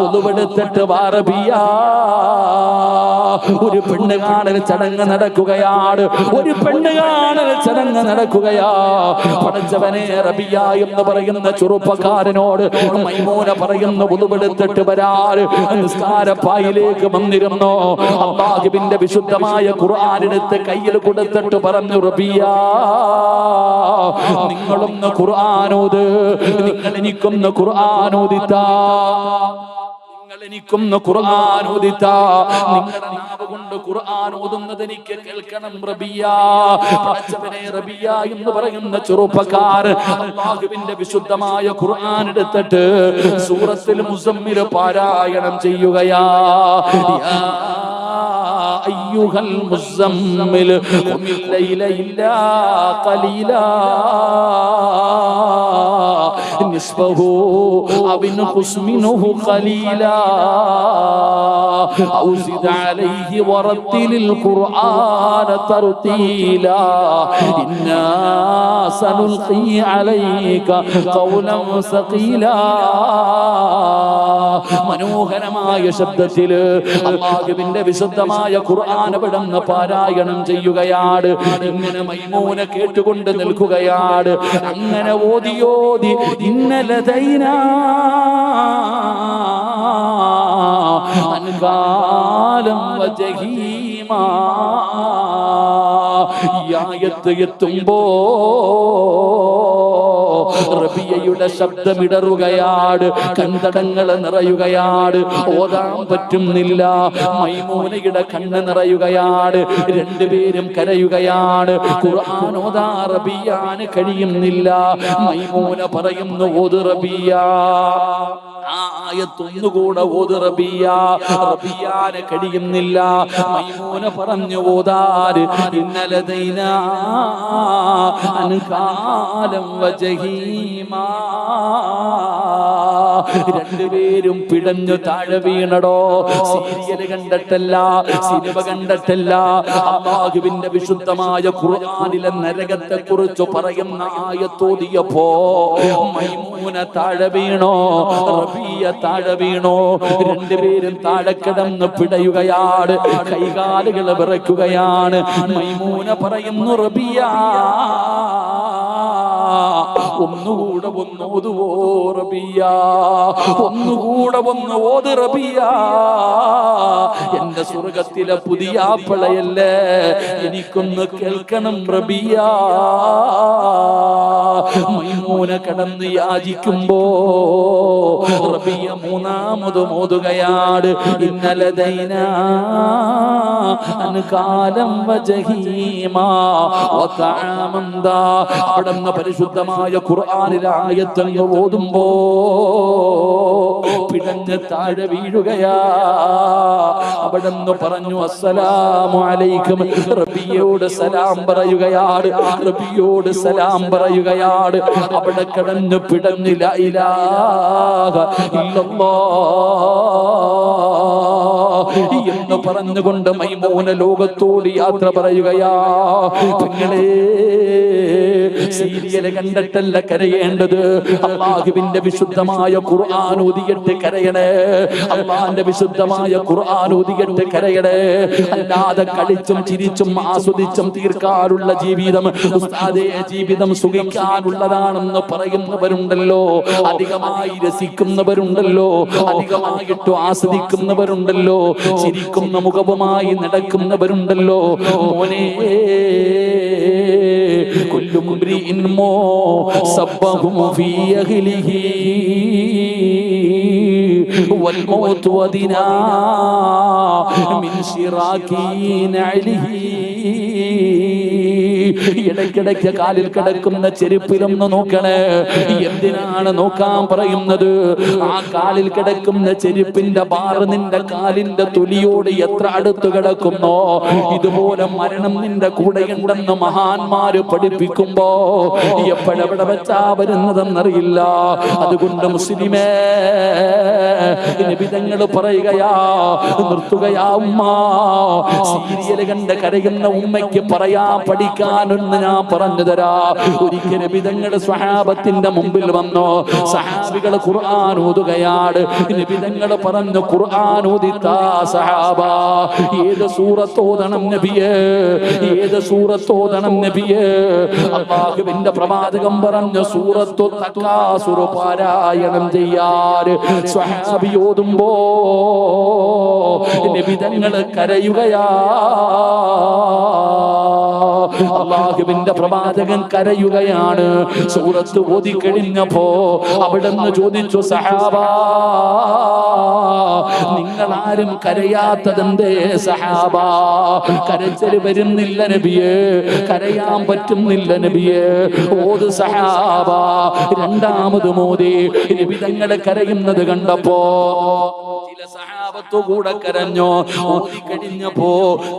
A: ഒതുവെടുത്തിട്ട് വാറബിയ. ഒരു പെണ്ണ് കാണൽ ചടങ്ങ് നടക്കുകയാണ്. ഒരു പെണ്ണ് കാണൽ ചടങ്ങ് നടക്കുകയാ. പടച്ചവനെ റബിയ എന്ന് പറയുന്ന ചെറുപ്പക്കാരനോട് മൈമൂന പറയുന്ന ഉതുവെടുത്തിട്ട് വരാൻ നിസ്കാരപ്പായിലേക്ക് വന്നിരുന്നു. അല്ലാഹുവിന്റെ വിശുദ്ധമായ ഖുർആൻ എടുത്ത് കയ്യിൽ കൊടുത്തിട്ട് പറഞ്ഞു, റബിയ നിങ്ങളൊന്ന് ഖുർആനോത്, നിങ്ങൾ എനിക്കൊന്ന് ഖുർആനോദിത്താ, എനിക്കൊന്ന് ഖുർആൻ ഓദിത്താ, നിങ്ങളുടെ നാവ് കൊണ്ട് ഖുർആൻ ഓതുന്നത് എനിക്ക് കേൾക്കണം റബിയ. പടച്ചവനെ റബിയ എന്ന് പറയുന്ന ചെറുപ്പക്കാരൻ അല്ലാഹുവിന്റെ വിശുദ്ധമായ ഖുർആൻ എടുത്തിട്ട് സൂറത്തുൽ മുസമ്മിൽ പാരായണം ചെയ്യുകയാ. യാ അയ്യുഹൽ മുസമ്മിൽ ഖുമിൽ ലൈല ഇല്ലാ ഖലീലാ നിസ്ഫഹു അവ ഇൻഖുസ് മിൻഹു ഖലീലാ ഔ സിദ് അലൈഹി വറത്തിലിൽ ഖുർആന തർതീലാ ഇന്നാ സനുൽഖി അലൈക ഖൗലൻ സഖീലാ. മനോഹരമായ ശബ്ദത്തിൽ അല്ലാഹുവിന്റെ വിശുദ്ധമായ ഖുർആൻ അവിടുന്ന് പാരായണം ചെയ്യുകയാണ്. ഇങ്ങനെ മൈമൂന കേട്ടുകൊണ്ട് നിൽക്കുകയാണ്. അങ്ങനെ ഓതി ഇന്നലദൈനാ അൻകാലം വജഹീമാ. ഈ ആയത്ത് എത്തുമ്പോ റബിയയുടെ ശബ്ദമിടറുകയാണ്, കൺതടങ്ങൾ നിറയുകയാണ്, ഓതാൻ പറ്റുന്നില്ല. മൈമൂനയുടെ കണ്ണ് നിറയുകയാണ്, രണ്ടുപേരും കരയുകയാണ്. ഖുർആൻ ഓതാ റബിയാന് കഴിയുന്നില്ല. മൈമൂന പറയുന്നു, ഓത് റബിയ, ആയത്തൊന്നുകൂടെ ഓത് റബിയ. റബിയാന് കഴിയുന്നില്ല. മൈമൂന പറഞ്ഞു ഓതാര് ഇന്നലദൈനാ അൻകാലം വജഹീമാ. രണ്ടുപേരും പിടഞ്ഞു താഴെ വീണടോ. സീരിയൽ കണ്ടിട്ടല്ല, സിനിമ കണ്ടിട്ടല്ല, അല്ലാഹുവിന്റെ വിശുദ്ധമായ ഖുർആനിലെ നരകത്തെ കുറിച്ച് പറയുന്ന ആയത്തോതിയപ്പോ മൈമൂന താഴെ വീണോ, റബിയ താഴെ വീണോ. രണ്ടുപേരും താഴെ കിടന്ന് പിടയുകയാണ്, കൈകാലുകൾ വിറയ്ക്കുകയാണ്. മൈമൂന പറയുന്നു, റബിയ ഒന്നുകൂടെ ഒന്ന് ഓതുവോ റബിയ, ഒന്നുകൂടെ ഒന്ന് ഓത് റബിയ. എന്റെ സ്വർഗത്തിലെ പുതിയ ആപ്പളയല്ലേ, എനിക്കൊന്ന് കേൾക്കണം റബിയ. മൈമൂന കിടന്ന് യാചിക്കുമ്പോ റബിയ മൂന്നാമത് മോതുകയാണ് ഇന്നലദൈനാ അൻകാലം വജഹീമാ വതഅമൻ ദാ. അവിടുന്ന് പരിശുദ്ധമായ ഖുർആനിലെ ആയത്തങ്ങ് ഓതുമ്പോ പിടഞ്ഞ് താഴെ വീഴുകയാ. അവിടുന്ന് പറഞ്ഞു അസ്സലാമു അലൈക്കും. റബിയോട് സലാം പറയുകയാണ്, റബിയോട് സലാം പറയുകയാണ്. അവിടെ കിടന്ന് പിടഞ്ഞ് ലാ ഇലാഹ ഇല്ലല്ലാഹ് എന്ന് പറഞ്ഞുകൊണ്ട് മൈമൂന ലോകത്തോട് യാത്ര പറയുകയാ. നിങ്ങളെ സീരിയല് കണ്ടിട്ടല്ല കരയേണ്ടത്, അല്ലാഹുവിന്റെ വിശുദ്ധമായ ഖുർആൻ ഓതിയിട്ട് കരയണേ. അല്ലാഹുവിന്റെ വിശുദ്ധമായ ഖുർആൻ ഓതിയിട്ട് കരയണേ. അല്ലാതെ കളിച്ചും ചിരിച്ചും ആസ്വദിച്ചും തീർക്കാനുള്ള ജീവിതം, ഉസ്താദേ ജീവിതം സുഖിക്കാനുള്ളതാണെന്ന് പറയുന്നവരുണ്ടല്ലോ, അധികമായി രസിക്കുന്നവരുണ്ടല്ലോ, അധികമായിട്ട് ആസ്വദിക്കുന്നവരുണ്ടല്ലോ, ചിരിക്കുന്ന മുഖവുമായി നടക്കുന്നവരുണ്ടല്ലോ. മോനെ കുല്ലു മുംരിഇൻ സബ്ബഹു ഫീ അഹ്ലിഹി വൽ മൗതു വദിനാ മിൻ ശിറാകി നഅലിഹി. ഇടയ്ക്കിടയ്ക്ക് കാലിൽ കിടക്കുന്ന ചെരുപ്പിലൊന്ന് നോക്കണേ. എന്തിനാണ് നോക്കാൻ പറയുന്നത്? ആ കാലിൽ കിടക്കുന്ന ചെരുപ്പിന്റെ ബാർ നിന്റെ കാലിന്റെ തൊലിയോട് എത്ര അടുത്ത് കിടക്കുന്നോ ഇതുപോലെ മരണം നിന്റെ കൂടെയുണ്ടെന്ന് മഹാന്മാര് പഠിപ്പിക്കുമ്പോ എപ്പോഴെവിടെ വെച്ചാ വരുന്നതെന്നറിയില്ല. അതുകൊണ്ട് മുസ്ലിമേ, നിബിധങ്ങൾ പറയുകയാ, നിർത്തുകയാ ഉമ്മ. സീരിയല് കണ്ട് കരയുന്ന ഉമ്മയ്ക്ക് പറയാൻ പഠിക്കാനൊന്ന് ഞാൻ പറഞ്ഞു തരാ. ഒരിക്കൽ നിബിധങ്ങളുടെ സ്വഹാബത്തിന്റെ മുമ്പിൽ വന്നു. സഹാബികൾ ഖുർആൻ ഓതുകയാണ്. നിബിധങ്ങൾ പറഞ്ഞു, ഖുർആൻ ഓതിത്താ സഹാബ. ഏത് സൂറത്തോദണം നബിയേ, ഏത് സൂറത്തോദണം നബിയേ? അല്ലാഹുവിന്റെ പ്രവാചകൻ പറഞ്ഞു, സൂറത്തു തകാസുർ പാരായണം ചെയ്യാൻ. സ്വഹാബി ഓതുമ്പോ നിബിധങ്ങൾ കരയുകയാ. അല്ലാഹുവിന്റെ പ്രവാചകൻ കരയുകയാണ്. സൂറത്ത് ഓതി കഴിഞ്ഞപ്പോ അവിടുന്ന് ചോദിച്ചു, സഹാബാ നിങ്ങളാരും കരയാത്തതെന്തേ സഹാബാ? കരച്ചല് വരുന്നില്ല നബിയേ, കരയാൻ പറ്റുന്നില്ല നബിയേ. ഓത് സഹാബാ. രണ്ടാമത് മോദി നബി തങ്ങളെ കരയുന്നത് കണ്ടപ്പോ ചില സഹാബത്തു കൂടെ കരഞ്ഞു. ഓതി കഴിഞ്ഞപ്പോ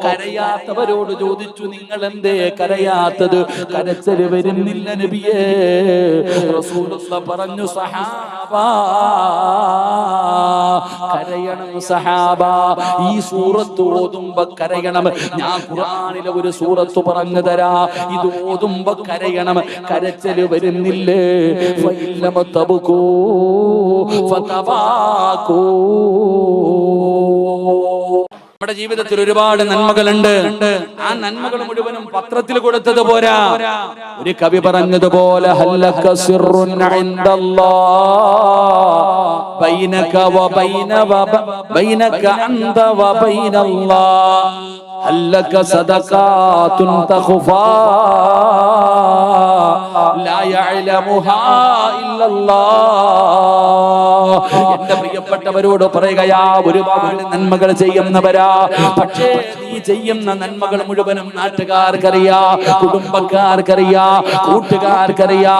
A: കരയാത്തവരോട് ചോദിച്ചു, നിങ്ങൾ എന്തേ കരയാത്തത്? കരച്ചല് വരുന്നില്ല നബിയേ. റസൂലുള്ളാഹി പറഞ്ഞു, സഹാബാ കരയണം സഹാബാ. ഈ സൂറത്ത് ഓതുമ്പോ കരയണം. ഞാൻ ഖുർആനിലെ ഒരു സൂറത്ത് പറഞ്ഞു തരാ, ഇത് ഓതുമ്പോ കരയണം. കരച്ചല് വരുന്നില്ലേ? ഫഇല്ലമ തബ്കൂ ഫതബാകൂ. നമ്മുടെ ജീവിതത്തിൽ ഒരുപാട് നന്മകളുണ്ട്. ആ നന്മകൾ മുഴുവനും പത്രത്തിൽ കൊടുത്തത് പോരാ. ഒരു കവി പറഞ്ഞതുപോലെ, ഹല്ലക സിർറുൻ ഇൻദല്ലാഹ് ബൈനക ബൈനക അൻത വ ബൈനല്ലാഹ്. ഹല്ലക സദഖാതുൻ തഖഫാ ലാ യഅലമുഹാ ഇല്ലല്ലാഹ്. എന്റെ പ്രിയപ്പെട്ടവരോട് പറയുകയാ, ഒരുപാട് നന്മകൾ ചെയ്യുന്നവരാ. പക്ഷേ നീ ചെയ്യുന്ന നന്മകൾ മുഴുവനും നാട്ടുകാർക്കറിയാ, കുടുംബക്കാർക്കറിയാ, കൂട്ടുകാർക്കറിയാ.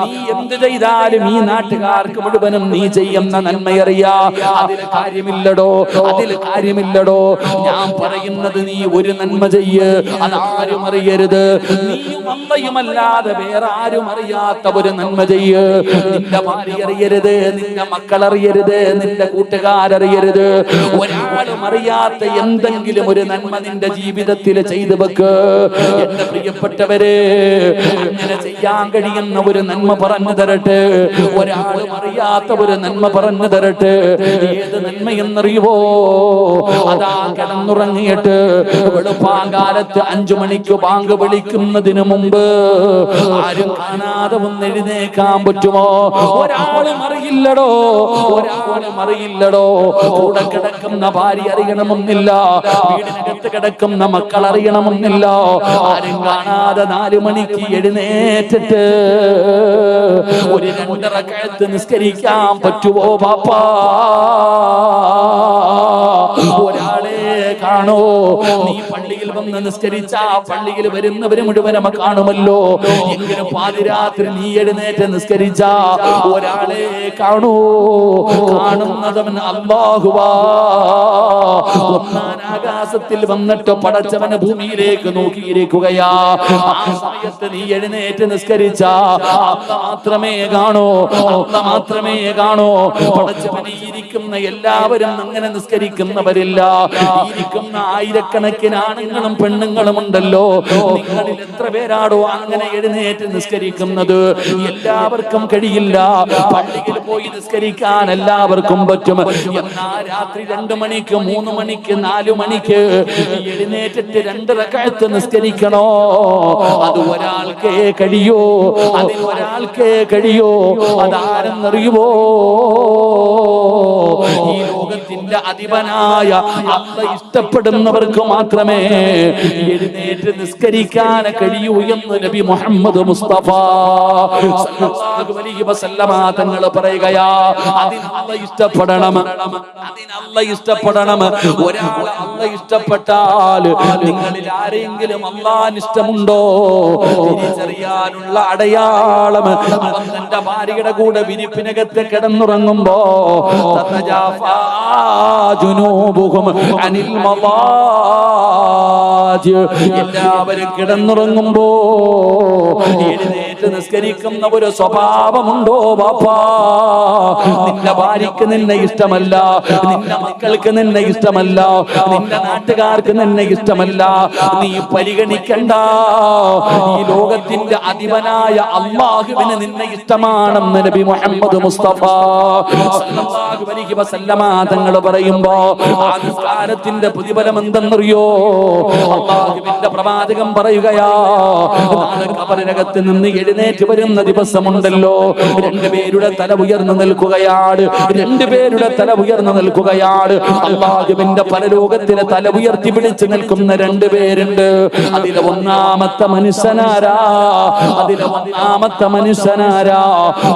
A: നീ എന്ത് ചെയ്താലും ഈ നാട്ടുകാർക്ക് മുഴുവനും നീ ചെയ്യുന്ന നന്മയറിയാ. അതിൽ കാര്യമില്ലടോ, അതിൽ കാര്യമില്ലടോ. ഞാൻ പറയുന്നത്, നീ ഒരു നന്മ ചെയ്യ്, അതാരും അറിയരുത്. നീയും അമ്മയുമല്ലാതെ വേറെ ആരും അറിയാത്ത ഒരു നന്മ ചെയ്യ്. നിന്റെ ഭാര്യ അറിയരുത്, നിന്റെ മക്കൾ അറിയരുത്, നിന്റെ കൂട്ടുകാരറിയരുത്. ഒരാളും അറിയാത്ത എന്തെങ്കിലും ഒരു നന്മ നിന്റെ ജീവിതത്തിൽ ചെയ്തു വെക്ക്. എന്റെ പ്രിയപ്പെട്ടവരെ, അങ്ങനെ ചെയ്യാൻ കഴിയുന്ന ഒരു നന്മ പറഞ്ഞു തരട്ടെ. ഒരാളും അറിയാത്ത ഒരു നന്മ പറഞ്ഞു തരട്ടെ. ഏത് നന്മയെന്നറിയുവോ? അതാ കിടന്നുറങ്ങിയിട്ട് വെളുപ്പാങ്കാലത്ത് 5 മണിക്ക് ബാങ്ക് വിളിക്കുന്നതിന് മുമ്പ് ആരും കാണാതെ ഒന്ന് എഴുന്നേക്കാൻ പറ്റുമോ? ഒരാളും അറിയില്ലടോ, ഒരാളും അറിയില്ലടോ. കൂടെ കിടക്കുന്ന ഭാര്യ അറിയണമെന്നില്ല, വീടിനകത്ത് പുറത്ത് കിടക്കുന്ന മക്കൾ അറിയണമെന്നില്ല. ആരും കാണാതെ 4 മണിക്ക് എഴുന്നേറ്റിട്ട് ഒരു 2 റക്അത്ത് നിസ്കരിക്കാൻ പറ്റുമോ ബാപ്പാ? ഒരാളെ കാണോ? നീ പള്ളിയിൽ വന്ന് നിസ്കരിച്ച പള്ളിയിൽ വരുന്നവര് മുഴുവൻ നമ്മ കാണുമല്ലോ. എങ്കിലും പാതിരാത്രി നീ എഴുന്നേറ്റ് നിസ്കരിച്ച ഒരാളെ കാണൂ. കാണുന്നതവൻ അല്ലാഹുവാ. ഒന്നാം ആകാശത്തിൽ വന്നിട്ട് പടച്ചവന് ഭൂമിയിലേക്ക് നോക്കിയിരിക്കുകയാ. ആ സമയത്ത് നീ എഴുന്നേറ്റ് നിസ്കരിച്ച അല്ലാഹ് മാത്രമേ കാണൂ. അല്ലാഹ് മാത്രമേ കാണൂ. പടച്ചവനെ ഇരിക്കുന്ന എല്ലാവരും അങ്ങനെ നിസ്കരിക്കുന്നവരില്ല. ഇരിക്കുന്ന ആയിരക്കണക്കിന് ആണുങ്ങളും പെണ്ണുങ്ങളും ഉണ്ടല്ലോ. നിങ്ങളിൽ എത്ര പേരാടോ അങ്ങനെ എഴുന്നേറ്റ് നിസ്കരിക്കുന്നത്? എല്ലാവർക്കും കഴിയില്ല. പള്ളിയിൽ പോയി നിസ്കരിക്കാൻ എല്ലാവർക്കും പറ്റും. എന്നാ രാത്രി 2 മണിക്ക് 3 മണിക്ക് 4 മണിക്ക് എഴുന്നേറ്റിട്ട് 2 റക്അത്ത് നിസ്കരിക്കണോ? അത് ഒരാൾക്കേ കഴിയോ. അതിന് ഒരാൾക്കേ കഴിയോ. അതാരെന്നറിയുമോ? ഈ ലോകത്തിന്റെ അധിപനായ അല്ലാഹ് ഇഷ്ടപ്പെടുന്നവർക്ക് മാത്രമേ എഴുന്നേറ്റ് നിസ്കരിക്കാൻ കഴിയൂ എന്ന് നബി മുഹമ്മദ് മുസ്തഫ സല്ലല്ലാഹു അലൈഹി വസല്ലമ തങ്ങൾ പറയുകയാ. അതിന് അല്ലാഹ് ഇഷ്ടപ്പെടണം. അതിന് അല്ലാഹ് ഇഷ്ടപ്പെടണം. ഒരാൾ അല്ലാഹ് ഇഷ്ടപ്പെട്ടാൽ നിങ്ങളിൽ ആരെങ്കിലും അല്ലാഹുവിന് ഇഷ്ടമുണ്ടോ? തിരിച്ചറിയാനുള്ള അടയാളം അവൻ തന്റെ ഭാര്യയുടെ കൂടെ വിരിപ്പിനകത്ത് കിടന്നുറങ്ങുമ്പോ തതജാഫാ ജുനൂബുഹും അനിൽ മളാജി. എല്ലാവരും കിടന്നുറങ്ങുമ്പോ എഴുന്നേറ്റ് നിസ്കരിക്കുന്ന ഒരു സ്വഭാവമുണ്ടോ ബാപ്പാ? നിന്റെ ഭാര്യക്ക് നിന്നെ ഇഷ്ടമല്ല, നിന്റെ മക്കൾക്ക് നിന്നെ ഇഷ്ടമല്ല, നിന്റെ നാട്ടുകാർക്ക് നിന്നെ ഇഷ്ടമല്ല. നീ പരിഗണിക്കണ്ട. ഈ ലോകത്തിന്റെ അധിപനായ അല്ലാഹുവിന് നിന്നെ ഇഷ്ടമാണെന്ന് നബി മുഹമ്മദ് മുസ്തഫ സല്ലല്ലാഹു അലൈഹി വസല്ലമ തങ്ങൾ പറയുമ്പോ ആ നിസ്കാരത്തിന്റെ പ്രതിഫലം എന്തെന്നറിയോ? അല്ലാഹുവിന്റെ പ്രവാചകൻ പറയുകയാ, നാളെ ഖബറിനകത്ത് നിന്ന് എഴുന്നേറ്റ് വരുന്ന ദിവസമുണ്ടല്ലോ, 2 പേരുടെ തല ഉയർന്നു നിൽക്കുകയാണ്. 2 പേരുടെ തല ഉയർന്നു നിൽക്കുകയാണ്. അല്ലാഹുവിന്റെ പരലോകത്തിലെ തല ഉയർത്തി പിടിച്ചു നിൽക്കുന്ന 2 പേരുണ്ട്. അതിലെ ഒന്നാമത്തെ മനുഷ്യനാരാ? അതിലെ ഒന്നാമത്തെ മനുഷ്യനാരാ?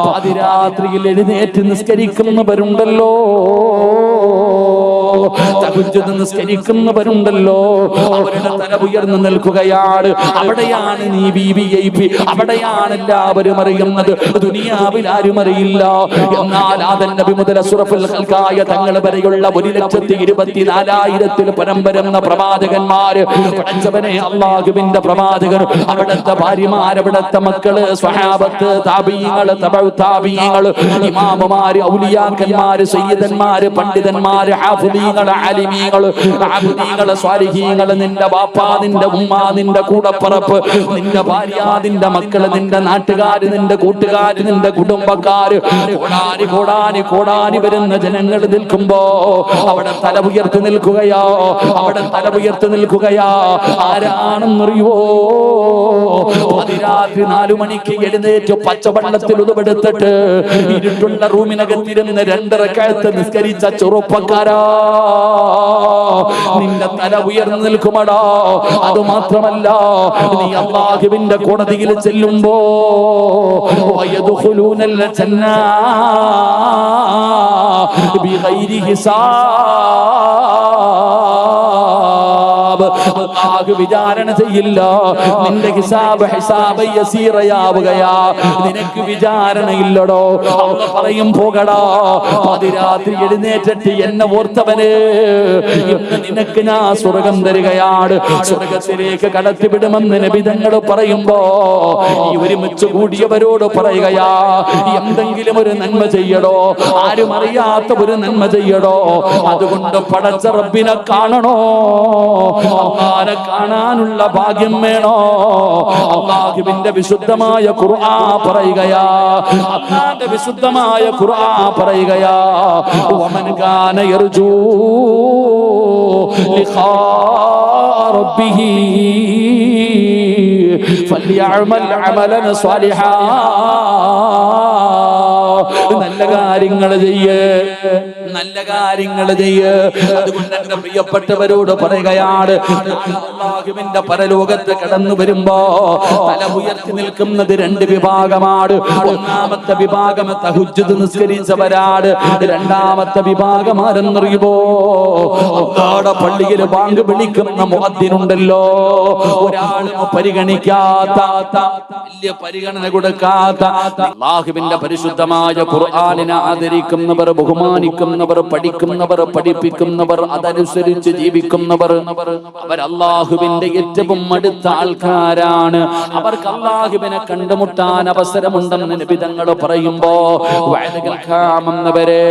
A: പാതിരാത്രിയിൽ എഴുന്നേറ്റ് നിസ്കരിക്കുന്നവരുണ്ടല്ലോ, തഹജ്ജുദ് നിസ്കരിക്കുന്നവരുണ്ടല്ലോ, അവരുടെ തല ഉയർന്നു നിൽക്കുകയാണ്. അവിടെയാണ് നീ VIP. അവിടെയാണ് എല്ലാവരും അറിയുന്നത്. ദുനിയാവിൽ ആരും അറിയില്ല. എന്നാൽ ആദം നബി മുതൽ അഷ്റഫുൽ ഖൽഖായ തങ്ങൾ വരെയുള്ള 1,24,000 പരം വരുന്ന പ്രവാചകന്മാര്, പടച്ചവനെ അല്ലാഹുവിന്റെ പ്രവാചകർ, അവിടുത്തെ ഭാര്യമാർ, അവിടുത്തെ മക്കള്, സ്വഹാബത്ത്, താബീങ്ങൾ, തബഉ താബീങ്ങൾ, ഇമാമുമാര്, ഔലിയാക്കന്മാര്, സയ്യിദന്മാര്, പണ്ഡിതന്മാര്, ഹാഫിദീങ്ങൾ, ആലിമീങ്ങൾ, ആബിദീങ്ങൾ, സ്വാലിഹീങ്ങൾ, നിന്റെ ബാപ്പാ, നിന്റെ ഉമ്മ, നിന്റെ കൂടപ്പറപ്പ്, നിന്റെ ഭാര്യ, നിന്റെ മക്കള്, നിന്റെ നാട്ടുകാര്, നിന്റെ കൂട്ടുകാര്, നിന്റെ കുടുംബക്കാര്, കോടാനി കോടാനി കോടാനി വരുന്ന ജനങ്ങൾ നിൽക്കുമ്പോ അവിടെ തല ഉയർത്തി നിൽക്കുകയോ? അവിടെ തല ഉയർത്തി നിൽക്കുകയാ. ആരാണെന്നറിയോ? പാതിരാത്രി 4 മണിക്ക് എഴുന്നേറ്റ് പച്ചവെള്ളത്തിൽ ഉതുവെടുത്തിട്ട് ഇരുട്ടുള്ള റൂമിനകത്തിരുന്ന് 2 റക്അത്ത് നിസ്കരിച്ച ചെറുപ്പക്കാരാ, നിന്റെ തല ഉയർന്നു നിൽക്കുമടാ. അത് മാത്രമല്ല, നീ അല്ലാഹുവിന്റെ കോടതിയിൽ ചെല്ലുമ്പോ വയദ്ഖുലൂനൽ ജന്ന ബിഗൈരി ഹിസാബ്. അല്ലാഹു വിചാരണ ചെയ്യില്ല. നിന്റെ ഹിസാബ് യസീറയാവുകയാ. നിനക്ക് വിചാരണയില്ലടോ. അല്ലാഹു പറയും, പോകടാ, പാതിരാത്രി എഴുന്നേറ്റിട്ട് എന്നെ ഓർത്തവന് ഇന്ന് നിനക്ക് ഞാൻ സ്വർഗം തരികയാണ്, സ്വർഗത്തിലേക്ക് കടത്തിവിടുമെന്ന് നബി തങ്ങൾ പറയുമ്പോ ഈ ഒരുമിച്ച് കൂടിയവരോട് പറയുകയാ, എന്തെങ്കിലും ഒരു നന്മ ചെയ്യടോ, ആരും അറിയാത്ത ഒരു നന്മ ചെയ്യടോ. അതുകൊണ്ട് പടച്ച റബ്ബിനെ കാണണോ? അല്ലാഹുവിനെ കാണാനുള്ള ഭാഗ്യം വേണോ? അല്ലാഹുവിന്റെ വിശുദ്ധമായ ഖുർആൻ പറയുകയാ, അല്ലാഹുവിന്റെ വിശുദ്ധമായ ഖുർആൻ പറയുകയാ, വമൻ കാന യർജൂ ലിഖാ റബ്ബിഹി ഫല്യഅമൽ അമലൻ സ്വാലിഹാ. നല്ല കാര്യങ്ങൾ ചെയ്യ്, നല്ല കാര്യങ്ങൾ ചെയ്യ്. അതുകൊണ്ട് എന്റെ പ്രിയപ്പെട്ടവരോട് പറയുകയാണ്, അല്ലാഹുവിന്റെ പരലോകത്ത് കടന്നു വരുമ്പോ തല ഉയർത്തി നിൽക്കുന്നത് രണ്ട് വിഭാഗമാണ്. ഒന്നാമത്തെ വിഭാഗം തഹജ്ജുദ് നിസ്കരിച്ചവരാണ്. രണ്ടാമത്തെ വിഭാഗം ആരെന്നറിയുമോ? അല്ലാഹുവിന്റെ പള്ളിയിൽ ബാങ്ക് വിളിക്കുന്ന മുഅദ്ദിനുണ്ടല്ലോ, ഒരാളും പരിഗണിക്കാത്ത, വലിയ പരിഗണന കൊടുക്കാത്ത, അല്ലാഹുവിന്റെ പരിശുദ്ധമായ ഖുർആനിനെ ആദരിക്കുന്നവർ, ബഹുമാനിക്കുന്നവർ, പഠിക്കുന്നവർ, പഠിപ്പിക്കുന്നവർ, അതനുസരിച്ച് ജീവിക്കുന്നവർ, അവർ അല്ലാഹുവിന്റെ ഏറ്റവും അടുത്ത ആൾക്കാരാണ്. അവർക്ക് അല്ലാഹുവിനെ കണ്ടുമുട്ടാൻ അവസരമുണ്ടെന്ന് നബി തങ്ങൾ പറയുമ്പോ, വഅദ് കേൾക്കാമെന്നവരെ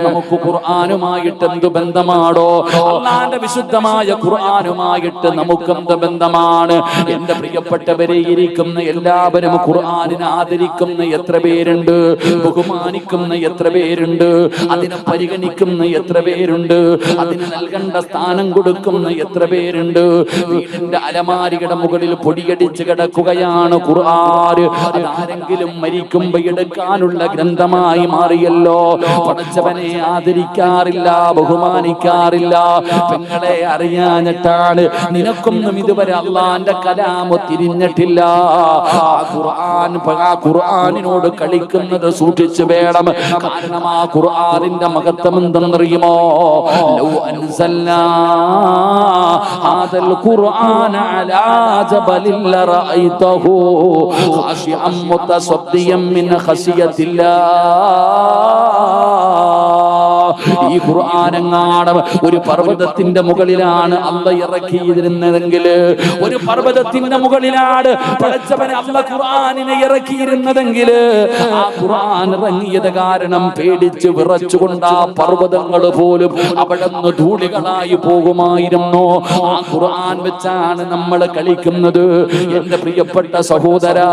A: നമുക്ക് ഖുർആനുമായിട്ട് എന്ത് ബന്ധമാണോ? അല്ലാഹുവിന്റെ വിശുദ്ധമായ ഖുർആനുമായിട്ട് നമുക്ക് എന്ത് ബന്ധമാണ്? എന്റെ പ്രിയപ്പെട്ടവരെ, ഇരിക്കുന്ന എല്ലാവരും ഖുർആനിനെ ആദരിക്കുന്ന എത്ര പേരുണ്ട്? ബഹുമാനിക്കുന്ന എത്ര പേരുണ്ട്? അതിനെ പരിഗണിക്കുന്ന എത്ര പേരുണ്ട്? അതിന് നൽകേണ്ട സ്ഥാനം കൊടുക്കുന്ന എത്ര പേരുണ്ട്? വീടിന്റെ അലമാരിയുടെ മുകളിൽ പൊടിയടിച്ച് കിടക്കുകയാണ് ഖുർആൻ. അതാരെങ്കിലും മരിക്കുമ്പോ എടുക്കാനുള്ള ഗ്രന്ഥമായി മാറിയല്ലോ. പടച്ചവനെ ആദരിക്കാറില്ല, ബഹുമാനിക്കാറില്ല. പെങ്ങളെ അറിയാഞ്ഞിട്ടാണ്. നിനക്കൊന്നും ഇതുവരെ അള്ളാന്റെ കലാമ് തിരിഞ്ഞിട്ടില്ല. ആ ഖുർആനിനോട് കളിക്കുന്നത് സൂക്ഷിച്ചു വേണം. കാരണം ആ ഖുർആനിന്റെ മഹത്വം എന്തെന്നറിയുമോ? ലൗ അൻസൽനാ ഹാദൽ ഖുർആന അലാ ജബലിൻ ലറഅയ്തഹു ഖാശിഅൻ മുതസദ്ദിയൻ മിൻ ഖശിയത്തില്ലാഹ്. ഈ ഖുർആനെങ്ങാണ് ഒരു പർവ്വതത്തിന്റെ മുകളിലാണ് അല്ലാഹ് ഇറക്കിയിരുന്നതെങ്കിൽ, ഒരു പർവ്വതത്തിന്റെ മുകളിലാണ് പടച്ചവനെ അല്ലാഹ് ഖുർആനിനെ ഇറക്കിയിരുന്നതെങ്കിൽ, ആ ഖുർആൻ ഇറങ്ങിയത് കാരണം പേടിച്ച് വിറച്ചുകൊണ്ട് ആ പർവ്വതങ്ങൾ പോലും അവിടെ നിന്ന് ധൂളികളായി പോകുമായിരുന്നു. ആ ഖുർആൻ വെച്ചാണ് നമ്മൾ കളിക്കുന്നത്. എന്റെ പ്രിയപ്പെട്ട സഹോദരാ,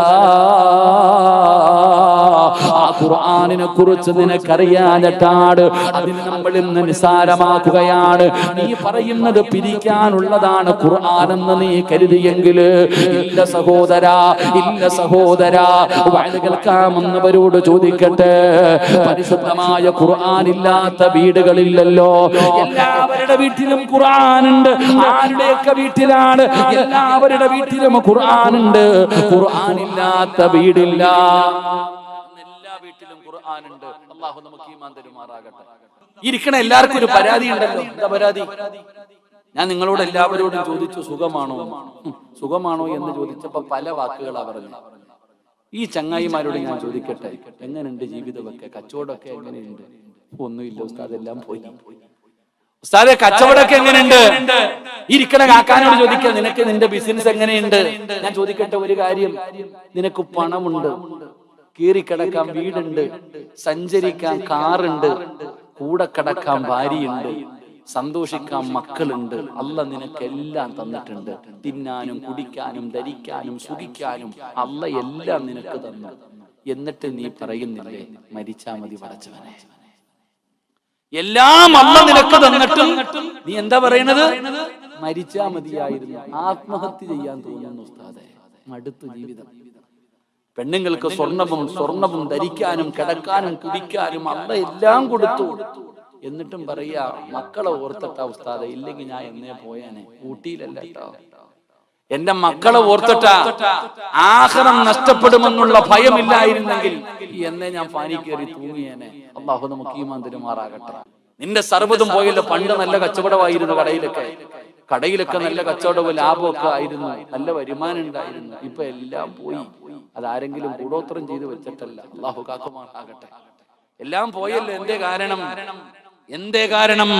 A: ആ ഖുർആനിനെ കുറിച്ച് നിനക്കറിയാഞ്ഞിട്ടാണ് അതിന് നമ്മൾ ഇന്ന് നിസാരമാക്കുകയാണ്. നീ പറയുന്നത് പിരിക്കാനുള്ളതാണ് ഖുർആൻ എന്ന് നീ കരുതിയെങ്കിൽ, ഇല്ല സഹോദരാ, ഇല്ല സഹോദരാ. വഅദ് കേൾക്കാമെന്നവരോട് ചോദിക്കട്ടെ, പരിശുദ്ധമായ ഖുർആൻ ഇല്ലാത്ത വീടുകളില്ലല്ലോ. എല്ലാവരുടെ വീട്ടിലും ഖുർആനുണ്ട്. ആരുടെയൊക്കെ വീട്ടിലാണ്? എല്ലാവരുടെ വീട്ടിലും ഖുർആനുണ്ട്. ഖുർആൻ ഇല്ലാത്ത വീടില്ല. എല്ലാ വീട്ടിലും ഖുർആനുണ്ട്. അല്ലാഹു നമുക്ക് ഈമാൻ തരുമാറാകട്ടെ. ഇരിക്കണ എല്ലാവർക്കും ഒരു പരാതി ഉണ്ടല്ലോ. എന്താ പരാതി? ഞാൻ നിങ്ങളോട് എല്ലാവരോടും ചോദിച്ചു, സുഖമാണോ? സുഖമാണോ എന്ന് ചോദിച്ചപ്പോ പല വാക്കുകളാ പറഞ്ഞത്. ഈ ചങ്ങായിമാരോട് ഞാൻ ചോദിക്കട്ടെ, എങ്ങനെയുണ്ട് ജീവിതമൊക്കെ? കച്ചവടമൊക്കെ എങ്ങനെയുണ്ട്? ഒന്നുമില്ല ഉസ്താദ്, എല്ലാം പോയി. ഉസ്താദെ, കച്ചവടമൊക്കെ എങ്ങനെയുണ്ട്? ഇരിക്കണ കാക്കാനോട് ചോദിക്കുക, നിനക്ക് നിന്റെ ബിസിനസ് എങ്ങനെയുണ്ട്? ഞാൻ ചോദിക്കട്ടെ ഒരു കാര്യം, നിനക്ക് പണമുണ്ട്, കീറിക്കിടക്കാൻ വീടുണ്ട്, സഞ്ചരിക്കാൻ കാറുണ്ട്, കൂടെ കിടക്കാൻ ഭാര്യയുണ്ട്, സന്തോഷിക്കാൻ മക്കളുണ്ട്. അല്ലാഹ് നിനക്ക് എല്ലാം തന്നിട്ടുണ്ട്. തിന്നാനും കുടിക്കാനും ധരിക്കാനും സുഖിക്കാനും അല്ലാഹ് എല്ലാം നിനക്ക് തന്നു. എന്നിട്ട് നീ പറയുന്നില്ലേ മരിച്ചാ മതി പടച്ചവനെ? എല്ലാം അല്ലാഹ് നിനക്ക് തന്നിട്ടും നീ എന്താ പറയണത്? മരിച്ചാ മതിയായിരുന്നു. ആത്മഹത്യ ചെയ്യാൻ തോന്നുന്നു ഉസ്താദേ. മടുത്തു ജീവിതം. പെണ്ണുങ്ങൾക്ക് സ്വർണവും ധരിക്കാനും കിടക്കാനും കുടിക്കാനും അല്ലാഹ് എല്ലാം കൊടുത്തു. എന്നിട്ടും പറയാ മക്കളെ ഓർത്തിട്ടാ ഉസ്താദെ, ഇല്ലെങ്കിൽ ഞാൻ എന്നേ പോയാനെ. ഊട്ടിയിലല്ല കേട്ടോ, എന്റെ മക്കളെ ഓർത്തിട്ടാ. ആഖിറം നഷ്ടപ്പെടുമെന്നുള്ള ഭയമില്ലായിരുന്നെങ്കിൽ എന്നേ ഞാൻ പാനി കയറി തൂങ്ങിയേനെ. അല്ലാഹു നമുക്ക് ഈമാൻ തരുമാറാകട്ടെ. നിന്റെ സർവ്വതും പോയല്ലോ. പണ്ട് നല്ല കച്ചവടമായിരുന്നു. കടയിലൊക്കെ നല്ല കച്ചവടവും ലാഭമൊക്കെ ആയിരുന്നു. നല്ല വരുമാനം ഉണ്ടായിരുന്നു. ഇപ്പൊ എല്ലാം പോയി. അതാരെങ്കിലും കൂടോത്രം ചെയ്ത് വെച്ചിട്ടല്ല. അല്ലാഹു കാക്കുമാറാകട്ടെ. എല്ലാം പോയല്ലോ. എന്തേ കാരണം?